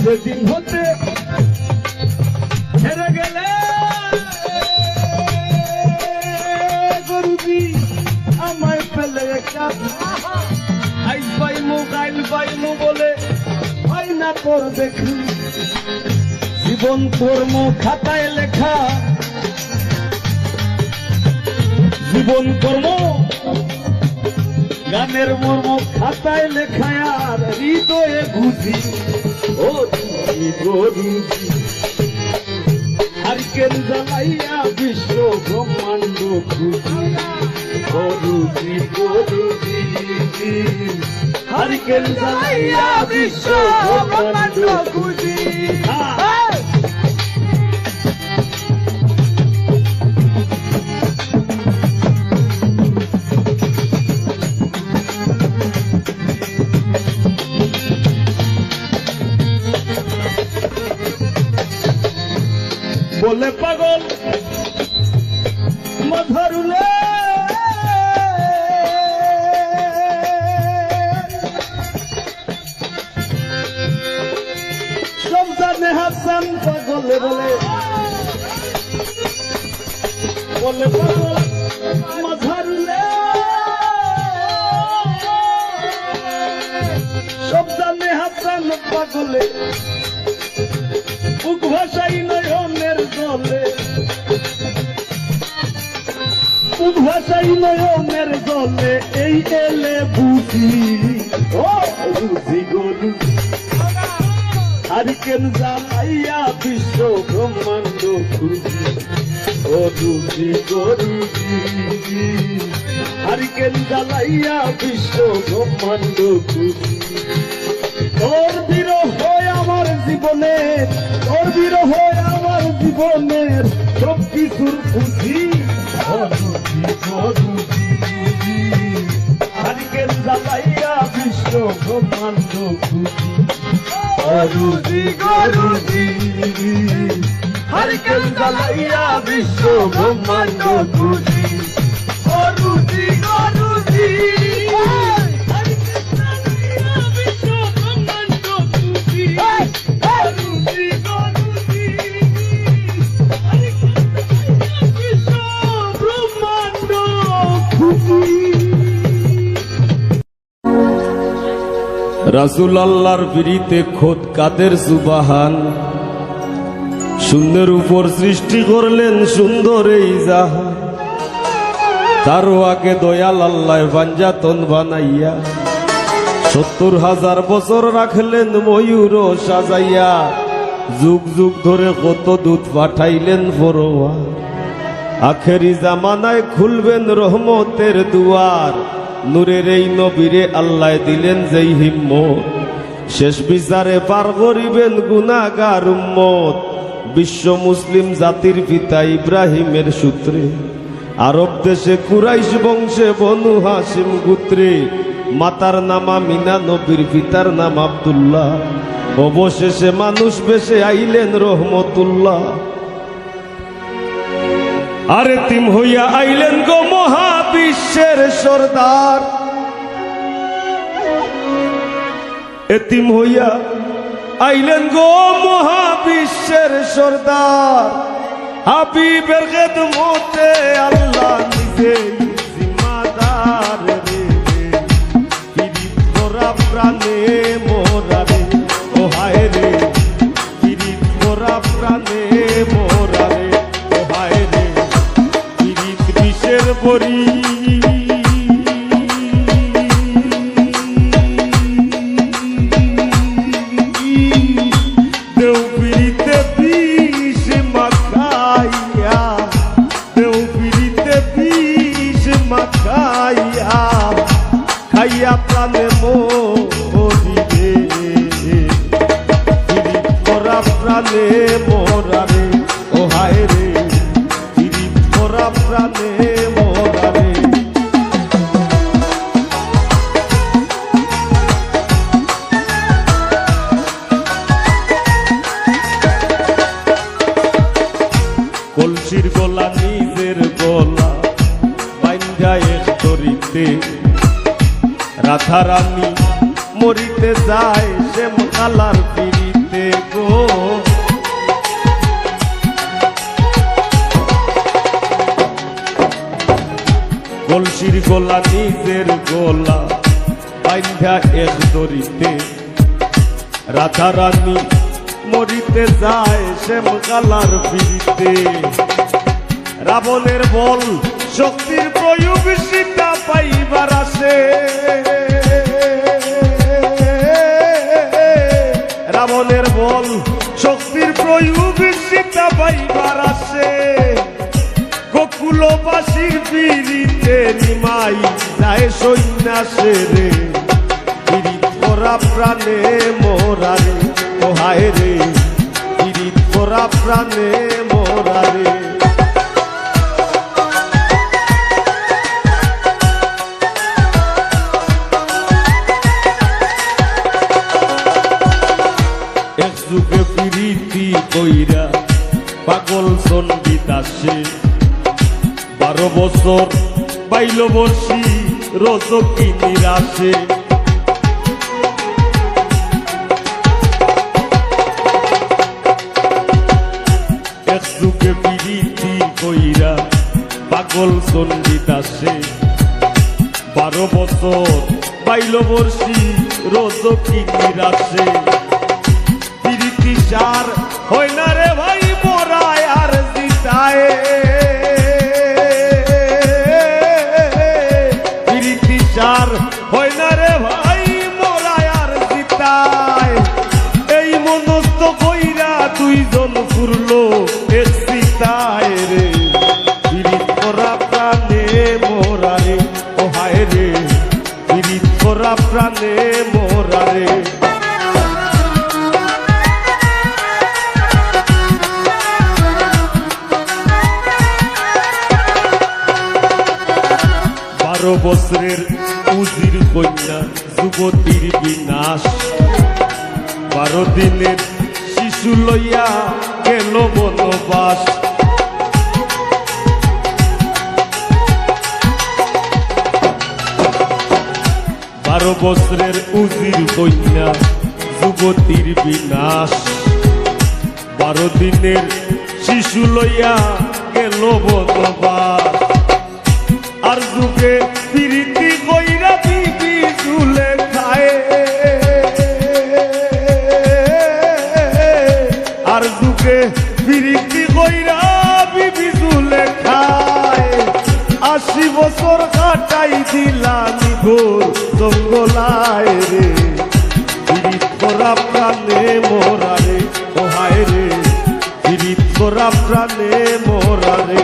যেদিন হতে ছেড়ে গেলে গরুজি আমায় ফেলে একা আইস পাইমু গাইল পাইমু বলে হয় না তোর দেখি জীবন কর্ম খাতায় লেখা জীবন কর্ম গানের মর্ম খাতায় লেখা আর হৃদয়ে বুঝি ও গরুজি নারকেল জ্বালাইয়া বিশ্ব ব্রহ্মাণ্ড খুশি গরুজি গরুজি নারকেল জ্বালাইয়া বিশ্ব ব্রহ্মাণ্ড খুশি বলে পাগল মধুরুলে শমশানে হাসান পাগলে বলে বলে পাগল মধুরুলে শমশানে হাসান পাগলে বুক ভাষাই নয়নের জলে বুক ভাষাই নয়নের জলে এই এলে বুঝি ও বুঝি গরু নারকেল জ্বালাইয়া বিশ্ব ব্রহ্মাণ্ড খুশি ও বুঝি গরুজি নারকেল জ্বালাইয়া বিশ্ব ব্রহ্মাণ্ড খুশি তোর বিরহ হয় আমার জীবনের তোর বিরহ হয় আমার জীবনের সব কিছুর খুশি নারকেল জ্বালাইয়া বিশ্ব ব্রহ্মাণ্ড খুশি গরুজি গরুজি নারকেল জ্বালাইয়া বিশ্ব ব্রহ্মাণ্ড খুশি গরুজি গরুজি রাসূল আল্লাহর বিরিতে খোদ কাদের সুবহান শূন্যের উপর সৃষ্টি করলেন সুন্দর এই জাহান তারও আগে দয়াল আল্লাহ পাঞ্জাতন বানাইয়া ৭০,০০০ বছর রাখলেন ময়ূর সাজাইয়া যুগ যুগ ধরে কত দূত পাঠাইলেন ফরোয়া আখেরি জামানায় খুলবেন রহমতের দুয়ার নূরের এই নবীরে আল্লাহ দিলেন যেই হিম্মত শেষ বিচারে পার করিবেন গুনাহগার উম্মত বিশ্ব মুসলিম জাতির পিতা ইব্রাহিমের সূত্রে আরব দেশে কুরাইশ বংশে বনু হাশিম গোত্রে মাতার নাম আমিনা নবীর পিতার নাম আব্দুল্লাহ অবশেষে মানুষ বেশে আইলেন রহমতুল্লাহ আরে তিম হইয়া আইলেন গো মহাবিশ্বের সরদার এতিম হইয়া আইলেন গো মহাবিশ্বের সরদার হাবিবের খেদমতে আল্লাহ নিজে জিম্মাদার রে পিরিত করা প্রাণে মোরা রে ও হায় রে পিরিত করা প্রাণে মোরা রে ও হায় রে পিরিত বিষের করি দেও পিড়িতে বিষ মাখাইয়া দেও পিড়িতে বিষ মাখাইয়া খাইয়া প্রাণে মরি রে পিড়িত করা প্রাণে মরা রে ও হায় রে পিড়িত করা প্রাণে মরা রে কলসির গলা নিজের গলা বাইন্ধা এক তরিতে রাধা রানী মরিতে যায় শ্যাম কালার পিড়িতে গো কলসির গলা নিজের গলা বাইন্ধা এক তরিতে রাধা রানী মরিতে যায় শ্যাম কালার পিড়িতে রাবণের বল শক্তির প্রয়োগ সীতা পাইবার আসে রাবণের বল শক্তির প্রয়োগ সীতা পাইবার আসে গোকুলবাসীর পিড়িতে নিমাই যায় সন্ন্যাসে রে পিড়িত করা প্রাণে মোরা রে ও হায় রে পিড়িত করা প্রাণে মোরা রে এক যুগে পিড়িতি কইরা পাগল সন্দিত আসে 12 বছর বাইল বর্ষী রজকি নিরাশে এক যুগে পিড়িতি কইরা পাগল সন্দিত আসে 12 বছর বাইল বর্ষী রজকি নিরাশে পিড়িতি সার হয় না রে ভাই মরায় আর জিতায় পিড়িতি সার হয় না রে ভাই মরায় আর জিতায় এই মনস্থ কইরা দুইজন ফুরলো এক সিতায় রে পিড়িত করা প্রাণে মোরা রে ও হায় রে পিড়িত করা প্রাণে মোরা রে বছরের উজির কন্যা যুবতীর বিনাশ 12 দিনের শিশু লইয়া গেল বনবাস বারো বছরের উজির কন্যা যুবতীর বিনাশ 12 দিনের শিশু লইয়া গেল বনবাস আর যুগে পিরিতি কইরা বিবি ঝুলে খায় আর যুগে পিরিতি কইরা বিবি ঝুলে খায় 80 বছর কাটাই দিলাম ঘোর জঙ্গলায় রে পিরিত করা প্রাণে মোরা রে ও হায় রে পিরিত করা প্রাণে মোরা রে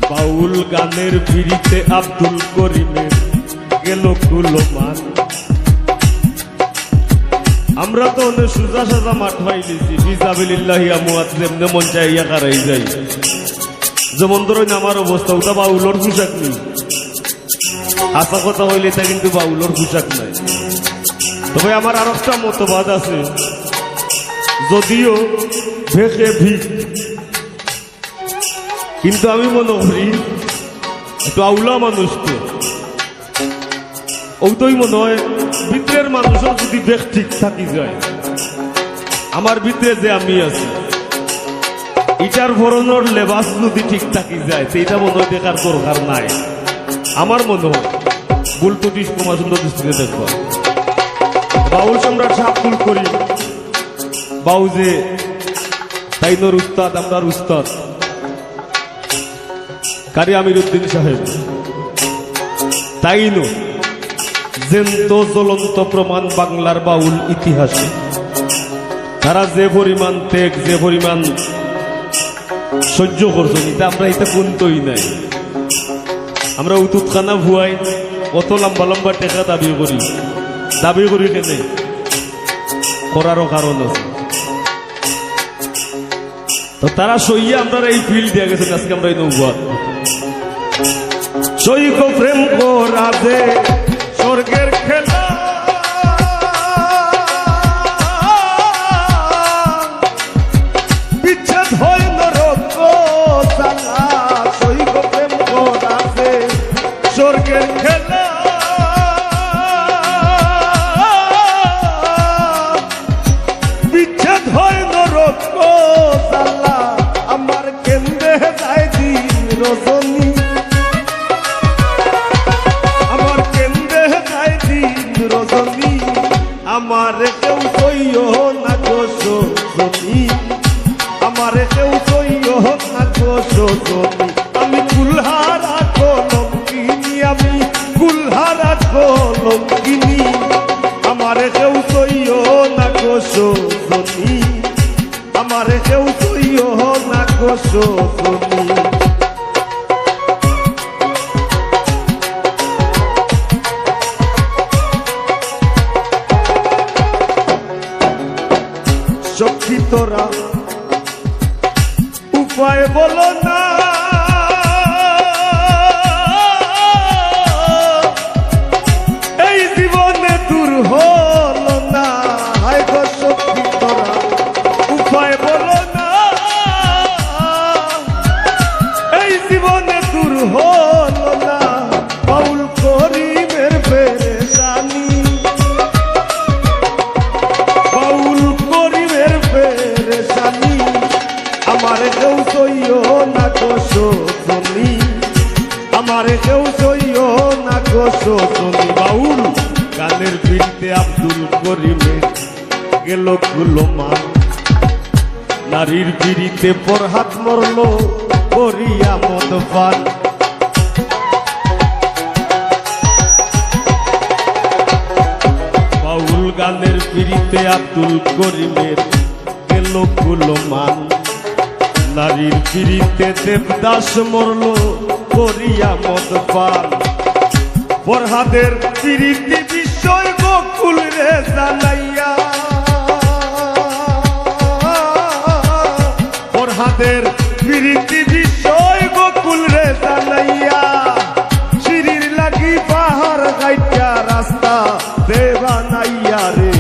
বাউল গানের ভিড়িতে আব্দুল করিমের গেল কুলমান আমরা তো অনেক সুজা সাজা মাঠ পাইলিছি ফিজাবিলিল্লাহি আমওয়াত যেমনে মন চাইয়া কারাই যাই যেমন ধরুন আমার অবস্থা ওটা বাউলর পোশাক নেই আশা কথা হইলে তা কিন্তু বাউলর পোশাক নাই তবে আমার আর একটা মতবাদ আছে যদিও ভেকে ভিক কিন্তু আমি মনে করি একটু আউলা মানুষ তো ওইটাই মনে হয় ভিতরের মানুষের যদি বেশ ঠিক থাকি যায় আমার ভিতরে যে আমি আছি ইটার ভরণের লেবাস যদি ঠিক থাকি যায় সেইটা মনে হয় দেখার দরকার নাই আমার মনে হয় ভুল তো 20 সুন্দর দৃষ্টিতে দেখবা বাউল সম্রাট শাহ আব্দুল করিম বাউজে তাইনোর উস্তাদ আমরার উস্তাদ কারি আমিরউদ্দিন সাহেব তাইনো জেন্ত জ্বলন্ত প্রমাণ বাংলার বাউল ইতিহাসে তারা যে পরিমাণ ত্যাগ যে পরিমাণ সহ্য করছেন এটা আমরা এটা কোনতই নাই আমরা উতুতখানা ভুয়াই কত লম্বা লম্বা টেকা দাবি করি কেনে করারও কারণ আছে তো তারা সইয়া আমরা এই ফিল দিয়ে গেছেন আজকে আমরা এই নৌবাদ সৈক প্রেম করা যে স্বর্গের খেলা বিচ্ছেদ হয় নরক জ্বালা সৈক প্রেম করা যে স্বর্গের খেলা বিচ্ছেদ হয় নরক জ্বালা আমার কেন্দ্রে যায় দিন রজনী আমার কেন্দ্রে যায় দিন রজনী আমার কেউ সইও না গোসনী আমার কেউ সইও না গোসনী আমি কুলহারা কলঙ্কিনী আমি কুলহারা কলঙ্কিনী আমার কেউ সইও না গোসনী আমার কেউ সইও না গোসনী সখী তোরা উপায় বলো না এই জীবনে দূর হলো না হায় গো সখী তোরা উপায় বলো না এই জীবনে দূর হলো না বাউল করিমের পেরেশানি বাউল করিমের পেরেশানি আমার কেউ সইও না গোসনী আমার কেউ সইও না গোসনী বাউল গানের ফিরতে আব্দুল করিমের গেল গুলমান নারীর পিড়িতে পর হাত মরল করিয়া মদ পান বাউল গানের পিড়িতে আব্দুল করিমের গেল গুলমান নারীর পিড়িতে দেবদাস মরল করিয়া মদ পান ফরহাদের পিড়িতি বিষয় গোকুল রে জানাইয়া ফরহাদের পিড়িতি বিষয় গোকুল রে জানাইয়া সিঁড়ির লাগি পাহাড় গাইটা রাস্তা দেবা নাইয়া রে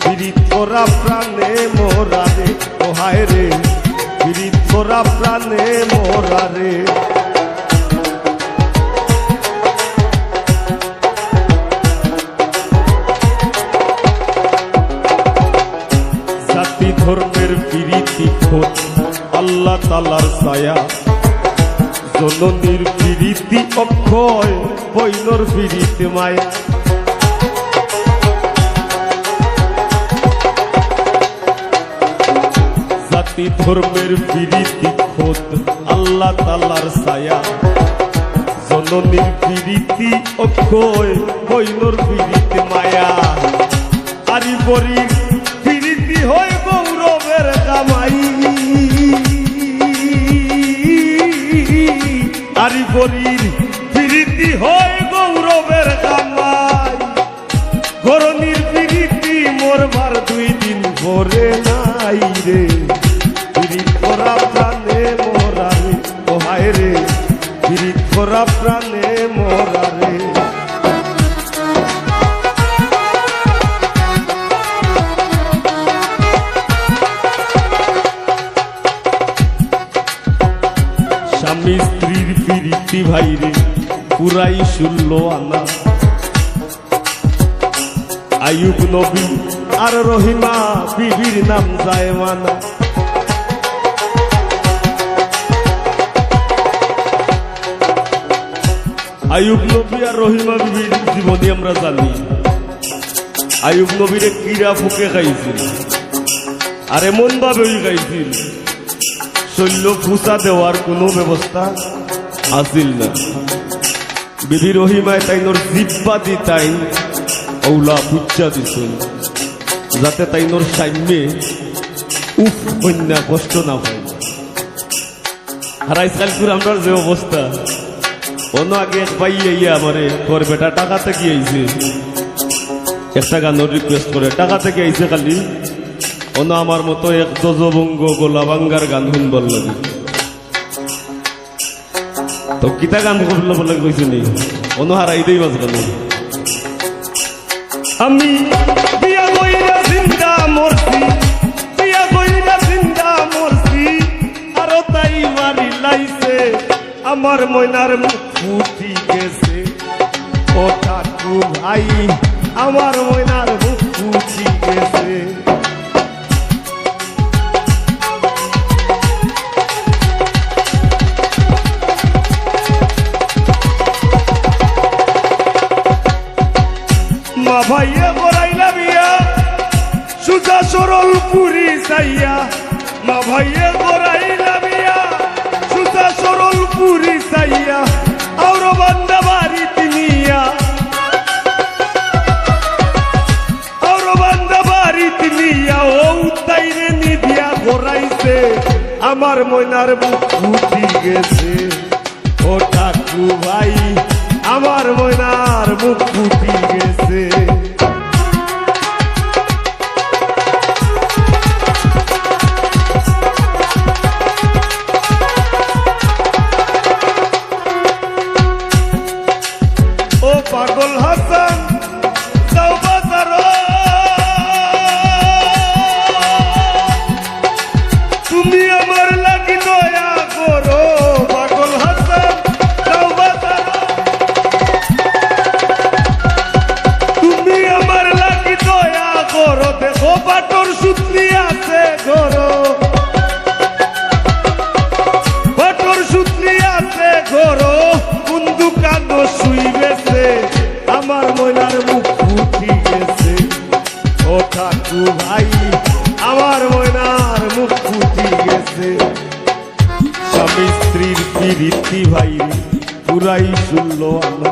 পিড়িত করা প্রাণে মোরা রে ও হায় রে পিড়িত করা প্রাণে মোরা রে জাতি ধর্মের পিড়িতি খোঁজ আল্লাহ তালার ছায়া জননীর পিড়িতি অক্ষয় বৈনর পিড়িত মায়া জাতি ধর্মের পিড়িতি খোঁজ আল্লাহ তালার ছায়া জননীর পিড়িতি অক্ষয় বৈনর পিড়িত মায়া আরি বরি পিড়িতি হয় গৌরবের কামাই আরি বরির পিড়িতি হয় গৌরবের কামাই গরনির পিড়িতি মরবার 2 দিন পরে নাই রে পিড়িত করা প্রাণে মোরা রে ও হায় রে পিড়িত করা প্রাণে মোরা রে স্বামী স্ত্রীর পিড়িতি ভাইরে পুরাই 16 আনা আইয়ুব নবী আর রহিমা বিবির নাম যায় মানা আইয়ুব নবী আর রহিমা বিবির জীবনী আমরা জানি আয়ুব নবীরে কিরা ফুকে খাইছিল আর এমন ভাবেই খাইছিল শৈল্য ফুসা দেওয়ার কোনো ব্যবস্থা আসিল না। বিবি রহিমায় তাইনোর জিব্বা দি তাইন ওলা পুচ্চা দিছিল যাতে তাইনোর সাম্যে উফ কন্যা কষ্ট না হয়। আর আজকাল করে আমরা যে অবস্থা অন্য আগে এক ভাই ইয়া আমারে তোর বেটা টাকা থেকে আইছে একটা গানের রিকোয়েস্ট করে টাকা থেকে আইছে খালি অন্য আমার মতো এক দজবঙ্গ গোলাবাঙ্গার গান শুনবার লাগে তো কিতা গান করলে বলে কইছে নি অন্য হারাই দেই বাজ গান আমি বিয়া কইরা জিন্দা মরছি বিয়া কইরা জিন্দা মরছি আরো তাই মারি লাইছে আমার ময়নার মুখ ফুটি গেছে ও ঠাকু ভাই আমার ময়নার মুখ ফুটি গেছে। মা ভাইয়া করাইলা বিয়া সুজা সরল পুরি চাইয়া মা ভাইয়া করাইলা বিয়া সুজা সরল পুরি চাইয়া আর বান্দা বাড়ি তিনিয়া আর বান্দা বাড়ি তিনিয়া ও তাইরে নিদিয়া করাইছে আমার ময়নার মুখ ফুটি গেছে ও ঠাকু ভাই আমার ময়নার মুখ ফুটি গেছে। ও পাগল হাসান যাও বাজার তুমি আমার লাগি দয়া করো পাগল হাসান যাও বাজার তুমি আমার লাগি দয়া করো দেখো বাটর সুতলি আছে ঘরো বাটর সুতলি আছে ঘরো কোন দোকান শুইবেছে আমার ময়নার মুখ ফুটি গেছে ও ঠাকু ভাই আমার ময়নার মুখ ফুটি গেছে। স্বামী স্ত্রীর প্রীতি ভাই পুরাই শুনল আলো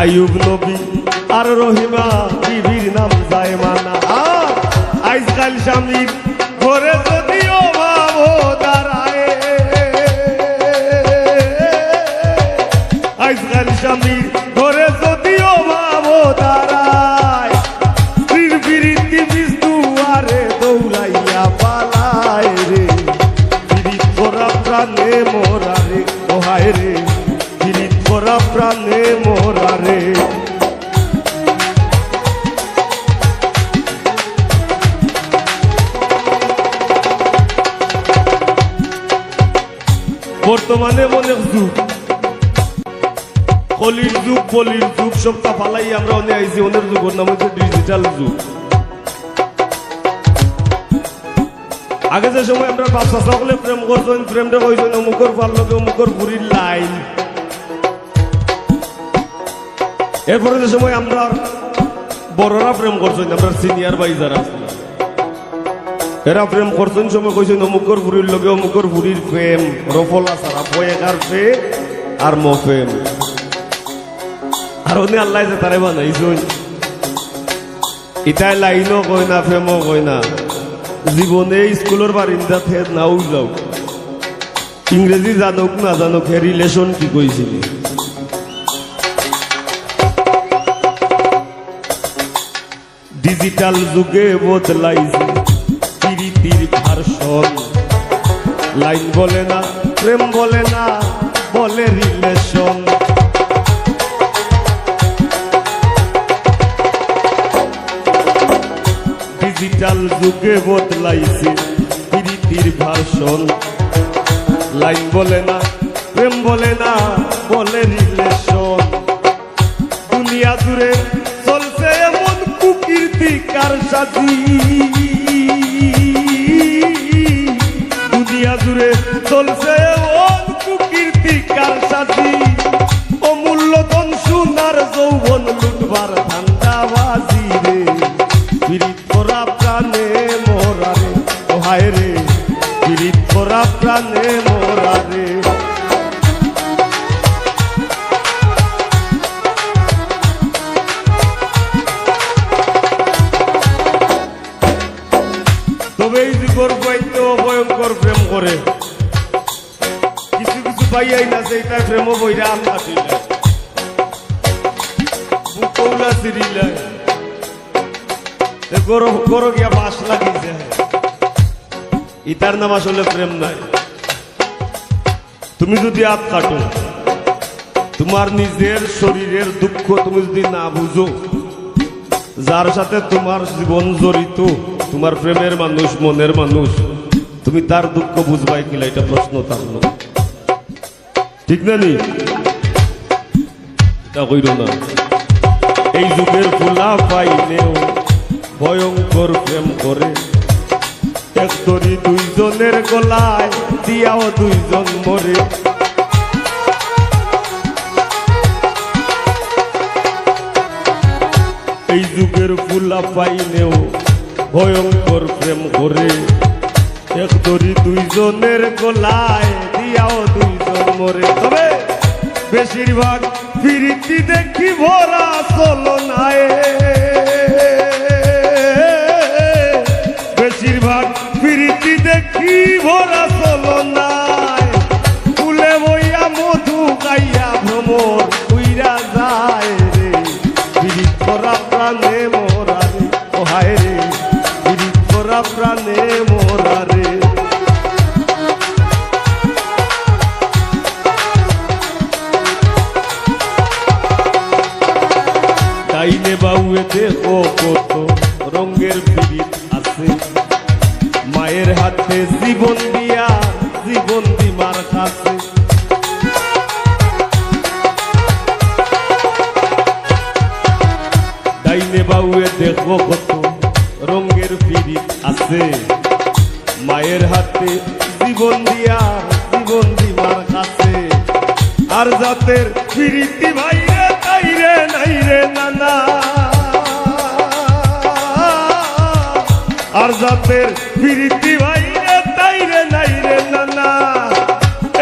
আয়ুব নবী আর রহিমা বিবির নাম যায় মানা আজকাল স্বামীর ঘরে যদিও ভাবো দাঁড়ায় আজকাল স্বামীর ঘরে যদিও ভাবো দাঁড়ায় স্ত্রীর বিরীতি বিস্তুয়ারে দৌড়াইয়া পালায় রে বিরিত করা প্রাণে মোরা রে ওহায় রে বিরিত করা প্রাণে মোরা রে। বর্তমানে অনেক যুগ কলির যুগ বলির যুগ সবটা ফালাই আমরা অনেক আইছি অনেক যুগের নাম হচ্ছে ডিজিটাল যুগ। আগে যে সময় আমরা বাচ্চা সকলে প্রেম করছেন প্রেমটা কইছেন অমুকর ভাল লগে অমুকর বুড়ির লাইন এরপরে যে সময় আমরা বড়রা প্রেম করছেন আমরা সিনিয়র ভাই যারা এরা প্রেম করছেন সময় কইছেন অমুকর বুড়ির লগে অমুকর বুড়ির প্রেম রফলা সারা বয়েকার পে আর মফেম আর অনেক আল্লাহ যে তারে বানাইছেন ইটাই লাইনও কয় না প্রেমও কয় না জীবনে স্কুলের বারিন্দা থেকে নাও যাও ইংরেজি জানুক না জানুক হে রিলেশন কি কইছিলি ডিজিটাল যুগে বদলাইছে প্রীতির ভার্সন লাইন বলে না প্রেম বলে না বলে রিলেশন ডিজিটাল যুগে বদলাইছে প্রীতির ভার্সন লাইন বলে না প্রেম বলে না বলে রিলেশন দুনিয়া জুড়ে চলছে এমন কুকীর্তিকার সাজি দুনিয়া জুড়ে চলছে এমন কুকীর্তিকার সাজি অমূল্য ধন সোনার যৌবন লুটবার ধান্দাবাজি রে প্রাণে মোরা রে। তবে এই যুগর বইতো ভয়ঙ্কর প্রেম করে, কিছু কিছু পাইয়াই না সেইটা প্রেম বইরা আল্লাহ দিলে বুকৌলা সিরিলে গরো গরো গিয়া বাস লাগিছে, ইতার নাম আসলে প্রেম নাই। তুমি যদি হাত কাটো, তোমার নিজের শরীরের দুঃখ তুমি যদি না বুঝো, যার সাথে তোমার জীবন জড়িত, তোমার প্রেমের মানুষ, মনের মানুষ, তুমি তার দুঃখ বুঝবাই কিলা, এটা প্রশ্ন থাকলো, ঠিক না নি? এটা কইল না। এই যুগের ফুলা পাইলেও ভয়ঙ্কর প্রেম করে, এক দড়ি দুইজনের গলায় দিয়াও দুইজন মরে। এই যুগের ফুলা পাইলেও ভয়ঙ্কর প্রেম করে, এক দড়ি দুইজনের গলায় দিয়াও দুইজন মরে। তবে বেশিরভাগ ফিরিতি দেখি ভরা চলনায়, বেশিরভাগ ফিরিতি দেখি ভরা চলনায়, ফুলে বইয়া মধু গাইয়া ভ্রমর উইরা যায় রে। পিরিত করা প্রাণে মোরা রে, ও হায় রে, পিরিত করা প্রাণে মোরা রে। ডাইনে বাউয়ে দেখো কত রঙের পিরিত আছে, মায়ের হাতে জীবন দিয়া জীবন দিমার কাছে। ডাইনে বাউয়ে দেখো কত রঙের পিরিত আছে, মায়ের হাতে জীবন দিয়া জীবন দিমার কাছে। আর জাতের পিরিতি ভাইরে তাইরে নাইরে নানা, আর জাতের পিরিতি ভাইরে তাইরে নাইরে নানা।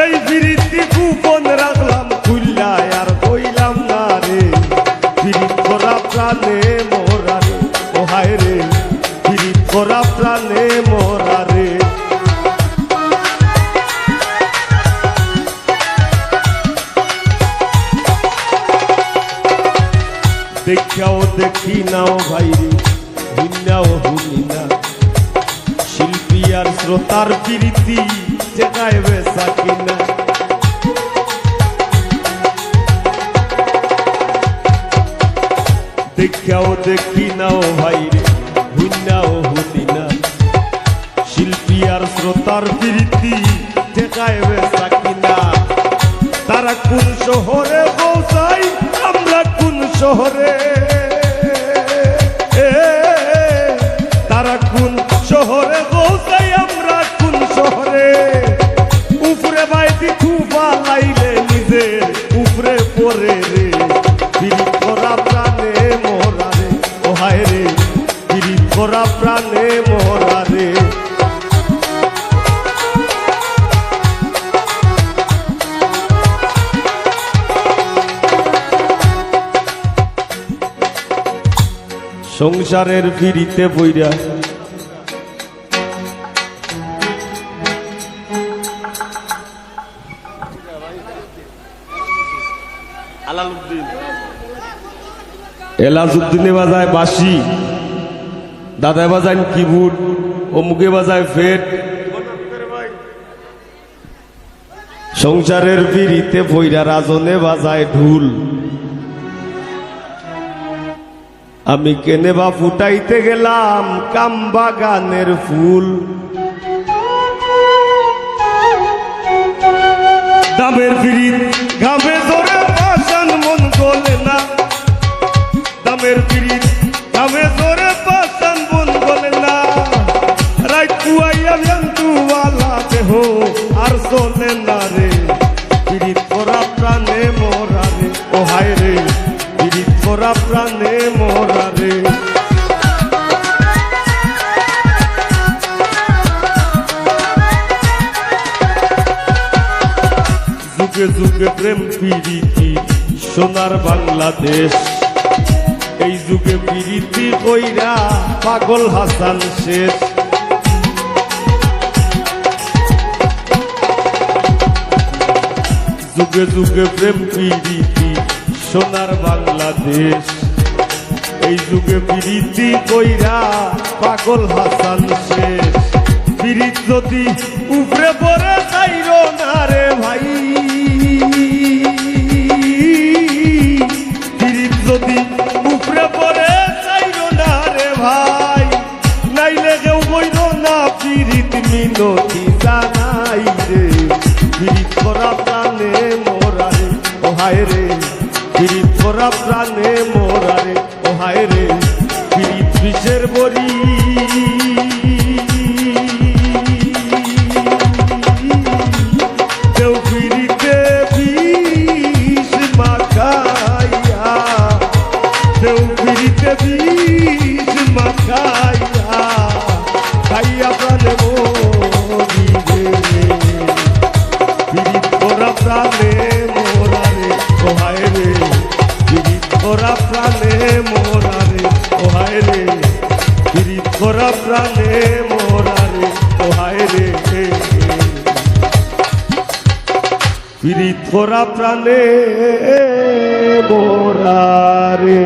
এই পিরিতি গোপন রাখলাম খুললায় আর কইলাম না রে। পিরিত করা প্রাণে মোরা রে, ও হায় রে, পিরিত করা প্রাণে মোরা রে। দেখাও দেখি নাও ভাইরে, হুইনাও হুনি না, শিল্পী আর শ্রোতার প্রীতি যেটায় বেসা কিনা। দেখাও দেখি নাও ভাইরে, হুইনাও হুনি না, শিল্পী আর শ্রোতার প্রীতি যেটায় বেসা কিনা। তারা কোন শহরে পৌঁছাই, আমরা কোন শহরে, তারা কোন শহরে পৌঁছাই, আমরা কোন শহরে। উপরে বাইতি খুবা লাইলে নিজের উপরে পরে রে। পিরিত করা প্রাণে মোরা রে, ও হায় রে, পিরিত করা প্রাণে মোরা রে। সংসারের ফিরিতে বইরা এলাজউদ্দিনে বাজায় বাঁশি, দাদায় বাজায় কিবোর্ড, অমুকে বাজায় ফেট। সংসারের ফিরিতে বইরা রাজনে বাজায় ঢুল। আমি কেনে বা ফুটাইতে গেলাম কাম বাগানের ফুল। দামের পিরিত ঘামে জোরে পাশান মন গলে না, দামের পিরিত ঘামে জোরে পাশান মন গলে না। রাইত কুয়াইয়া জন্তুওয়ালা দেহ আর চলে না রে। পিরিত করা প্রাণে মোরা রে, ও হায় রে, পিরিত করা প্রাণে মোরা রে। যুগে যুগে প্রেম প্রীতি সোনার বাংলাদেশ, এই যুগে প্রীতি কইরা পাগল হাসান শেষ। যুগে যুগে প্রেম প্রীতি সোনার বাংলাদেশ, এই যুগে প্রীতি কইরা পাগল হাসান শেষ। প্রীত যদি উপরে পড়ে যাইর না রে ভাই, প্রীত যদি উপরে পড়ে যাইর না রে ভাই, নাইলে কেউ বইল না প্রীত মিনতি জানাই রে। প্রীত করা প্রাণে মোরা রে ও হায় রে, প্রীত করা প্রাণে মোরা রে ও হায় রে। প্রীত বিষের বড়ি কেউ প্রীতে বিষ মাখাইয়া, কেউ প্রীতে বিষ মাখাইয়া খাইয়া প্রাণে মরি রে। প্রীত করা প্রাণে মোরা রে ও হায় রে, প্রীত করা প্রাণে মোরা রে ও হায় রে, প্রীত করা প্রাণে মোরা রে ও হায় রে। প্রীত করা প্রাণে মোরা রে।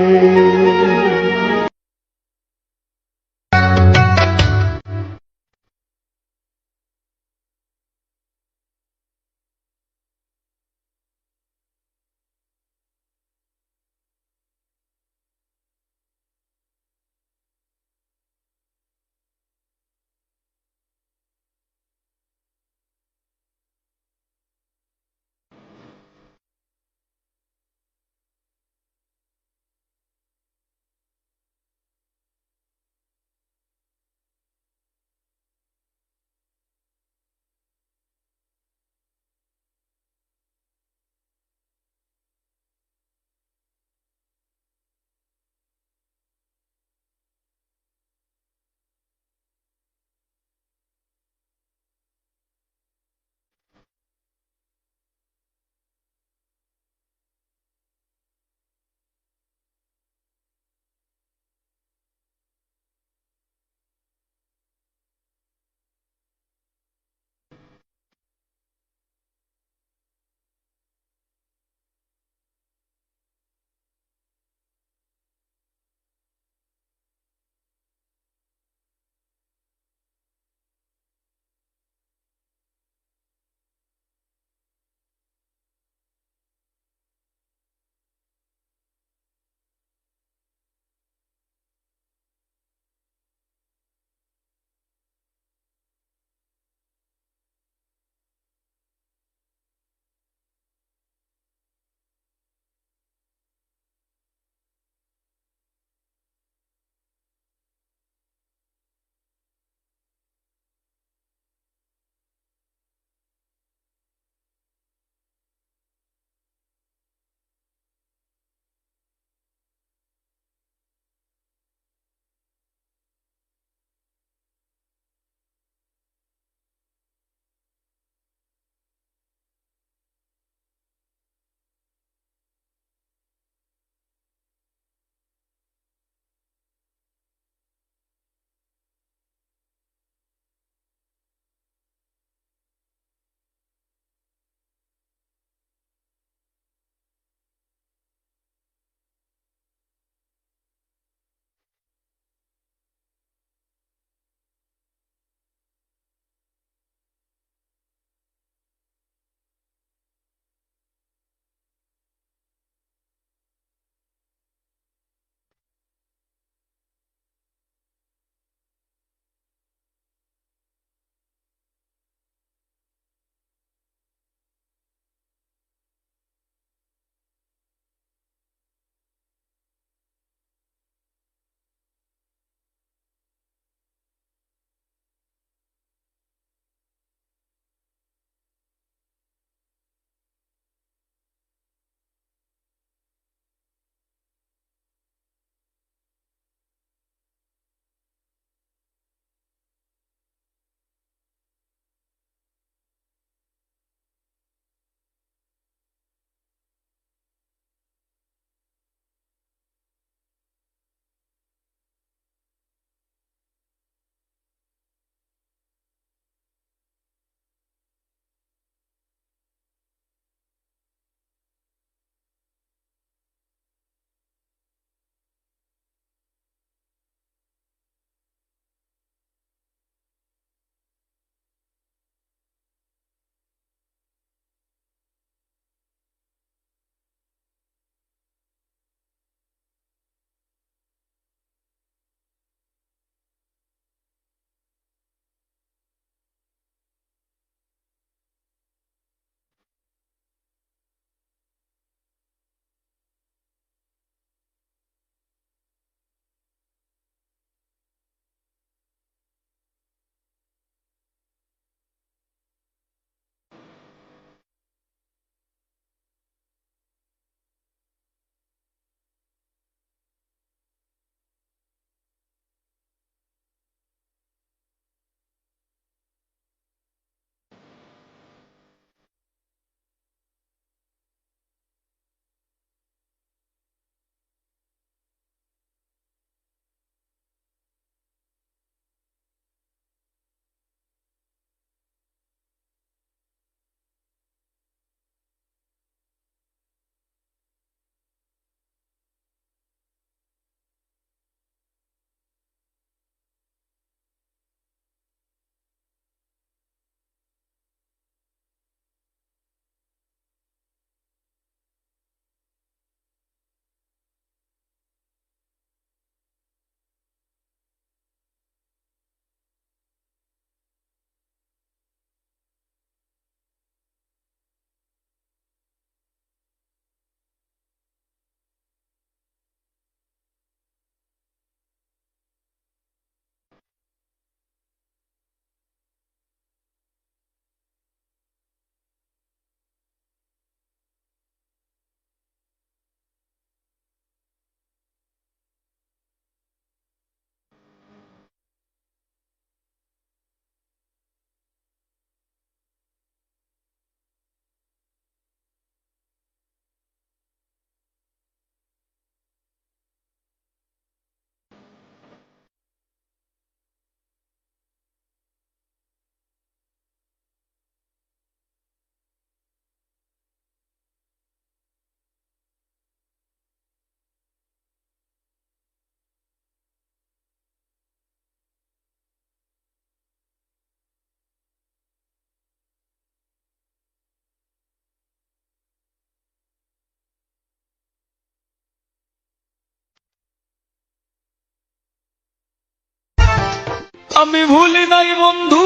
আমি ভুলি নাই বন্ধু,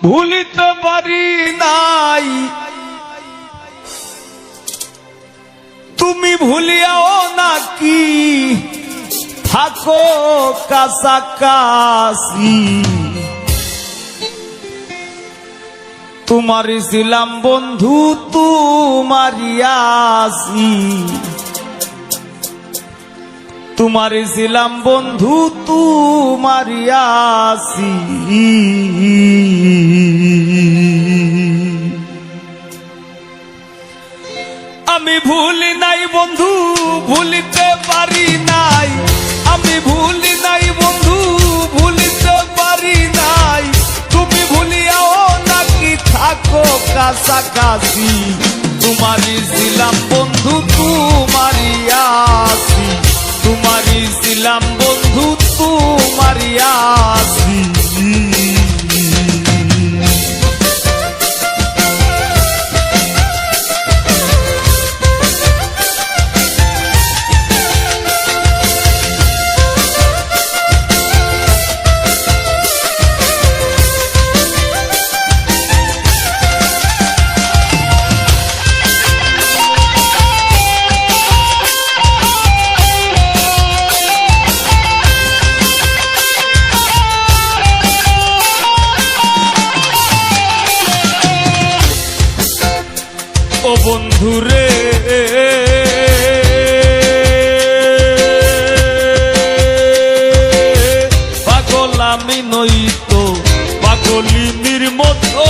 ভুলিতে পারি নাই, তুমি ভুলিয়াও নাকি থাকো কাছাকাছি। তোমারই ছিলাম বন্ধু, তোমারই আছি, তোমারই ছিলাম বন্ধু, তোমারই আছি। আমি ভুলি নাই বন্ধু, ভুলিতে পারি নাই, আমি ভুলি নাই বন্ধু, ভুলিতে পারি নাই, তুমি ভুলিয়াও নাকি থাকো কাছাকাছি। তোমারই ছিলাম বন্ধু, তোমারই আছি, তোমারই ছিলাম বন্ধু, তোমারই আছি। ও বন্ধুরে পাগল আমি নইতো, পাগলিনীর মতো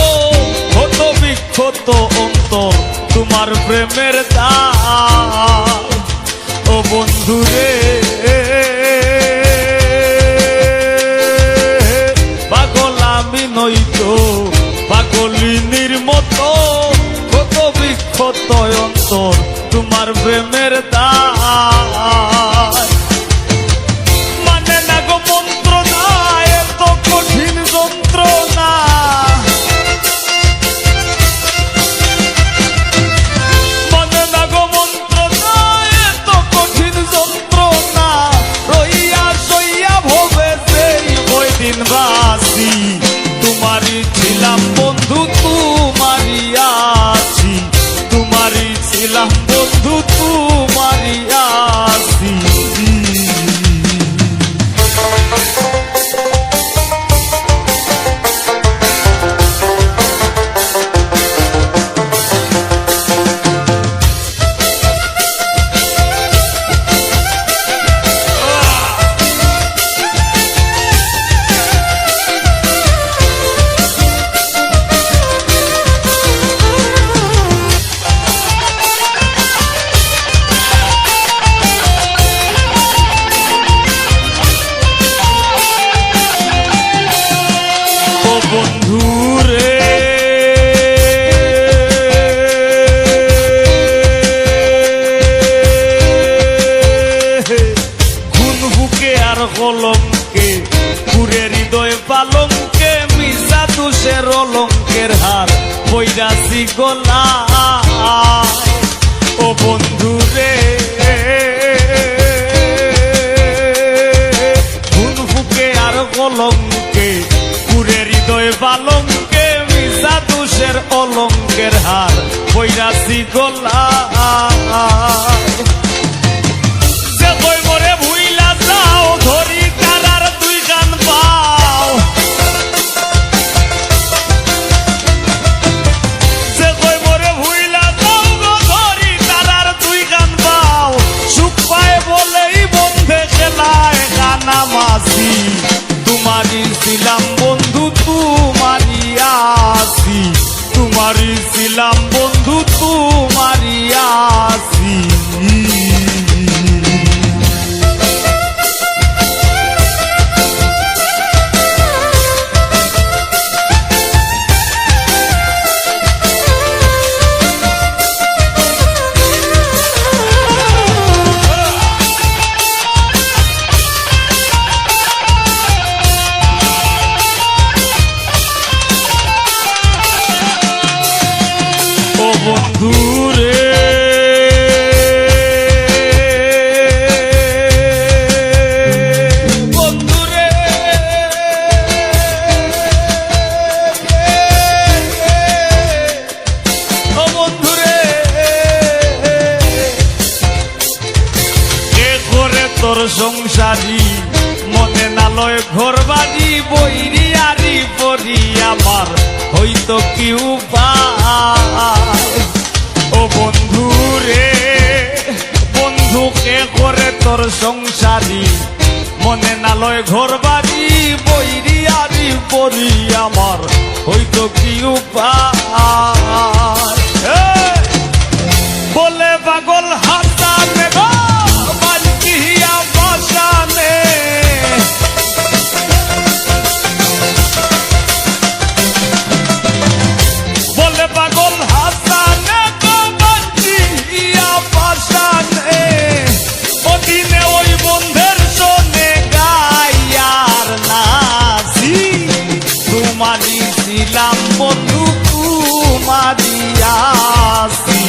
হতো বিক্ষত অন্তর তোমার প্রেমের দাগ। ও বন্ধুরে পাগল আমি নইতো, পাগলিনীর মতো বিক্ষত অন্তর তোমার প্রেমের দাগ। মানে না গো মন্ত্রণা, এত কঠিন যন্ত্রণা, মানে না গো মন্ত্রণা, এত কঠিন যন্ত্রণা, রইয়া সইয়া ভবে সেই ওই দিন বাসি। তোমারই ছিলাম বন্ধু, তোমারই আছি, তোমারই ছিলাম বন্ধু, তোমারই আছি। বন্ধুরে গুন বুকে আর কলঙ্কে পুরে হৃদয় পালঙ্কে মিশা দুষের অলঙ্কের হার বৈরাসি গলা। ও বন্ধুরে গুন বুকে আর কলঙ্কে পুরে হৃদয় পালঙ্কে মিশা দুষের অলঙ্কের হার বৈরাসি গলা। যে কই মরে ভুইলা যাও ধরি তারার দুই গান পাও, যে কই মরে ভুইলা যাও গো ধরি তারার দুই গান পাও, সুখ পায় বলেই বন্ধে খেলায় গানা মাসি। তোমারই ছিলাম বন্ধু, তোমারই আছি, তোমারই ছিলাম বন্ধু, তোমার তোর সংসারী মনে নালয় ঘর বাড়ি বইরি আরি পরি আমার হইতো কি উপায় ও বন্ধু রে বন্ধুকে করে তোর সংসারী মনে নালয় ঘর বাড়ি বইরি আরি পরি আমার হইতো কি উপায় বলে পাগল হাসানে গো বালকিয়া বাসানে বলে পাগল হাসানে গো বালকিয়া বাসানে ওদিনে ওই বন্ধের শোনে গায়ার নাসি তোমারি ছিলাম বন্ধু তোমারি আসি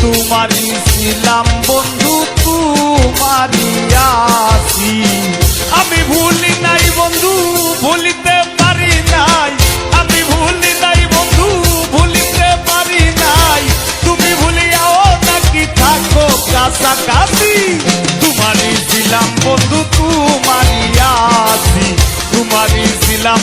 তোমারি ছিলাম বন্ধু তোমারি আসি আমি ভুলি নাই বন্ধু ভুলিতে পারি নাই আমি ভুলি নাই বন্ধু ভুলিতে পারি নাই তুমি ভুলিয়াও নাকি থাকো কাছাকাছি তোমারি ছিলাম বন্ধু তোমারি আসি তোমারি ছিলাম